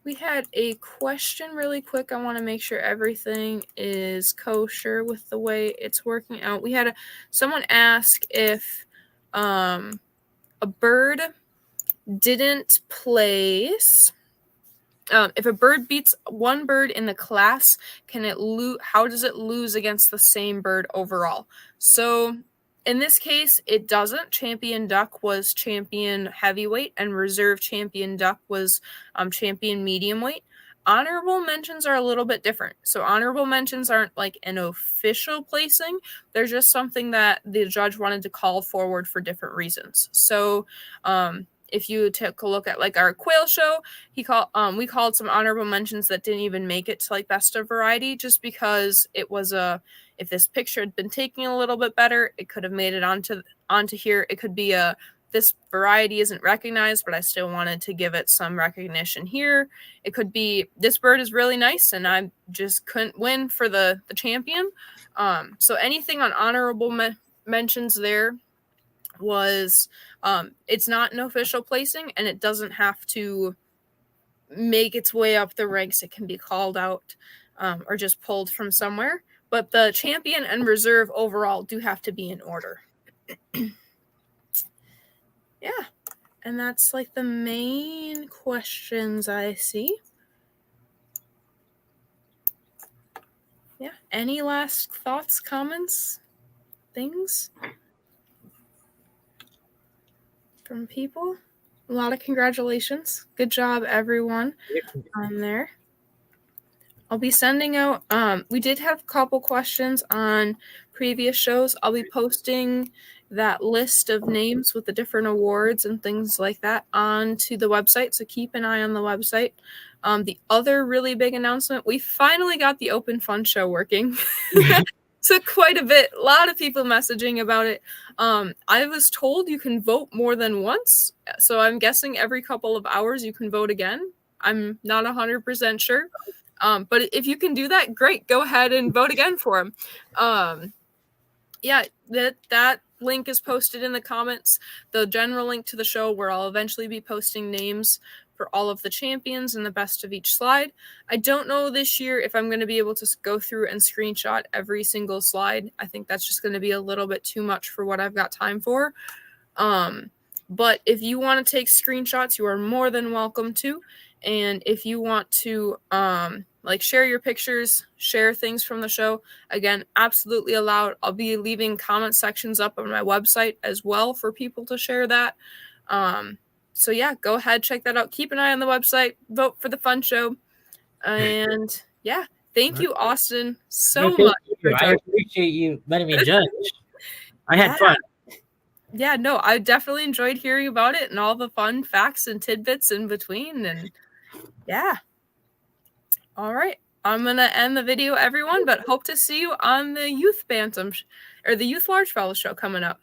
We had a question really quick. I want to make sure everything is kosher with the way it's working out. We had someone ask if a bird didn't place... if a bird beats one bird in the class, how does it lose against the same bird overall? So in this case, it doesn't. Champion duck was champion heavyweight, and reserve champion duck was champion medium weight. Honorable mentions are a little bit different. So honorable mentions aren't like an official placing. They're just something that the judge wanted to call forward for different reasons. So if you take a look at like our quail show, we called some honorable mentions that didn't even make it to like best of variety, just because it was if this picture had been taken a little bit better, it could have made it onto here. It could be this variety isn't recognized, but I still wanted to give it some recognition here. It could be this bird is really nice and I just couldn't win for the champion. So anything on honorable mentions there was it's not an official placing, and it doesn't have to make its way up the ranks. It can be called out or just pulled from somewhere, but the champion and reserve overall do have to be in order. Yeah, and that's like the main questions I see. Yeah, any last thoughts, comments, things from people? A lot of congratulations. Good job, everyone on there. I'll be sending out, we did have a couple questions on previous shows. I'll be posting that list of names with the different awards and things like that onto the website, so keep an eye on the website. The other really big announcement, we finally got the Open Fun Show working. Took quite a bit. A lot of people messaging about it. I was told you can vote more than once, so I'm guessing every couple of hours you can vote again. I'm not 100% sure. But if you can do that, great. Go ahead and vote again for him. Yeah, that link is posted in the comments. The general link to the show where I'll eventually be posting names for all of the champions and the best of each slide. I don't know this year if I'm going to be able to go through and screenshot every single slide. I think that's just going to be a little bit too much for what I've got time for. But if you want to take screenshots, you are more than welcome to. And if you want to share your pictures, share things from the show, again, absolutely allowed. I'll be leaving comment sections up on my website as well for people to share that. So yeah, go ahead, check that out. Keep an eye on the website. Vote for the fun show. And yeah, thank you, Austin, so much. I appreciate you letting me judge. I had fun. Yeah, no, I definitely enjoyed hearing about it and all the fun facts and tidbits in between. And yeah. All right. I'm going to end the video, everyone, but hope to see you on the Youth Bantam or the Youth Large Fowl show coming up.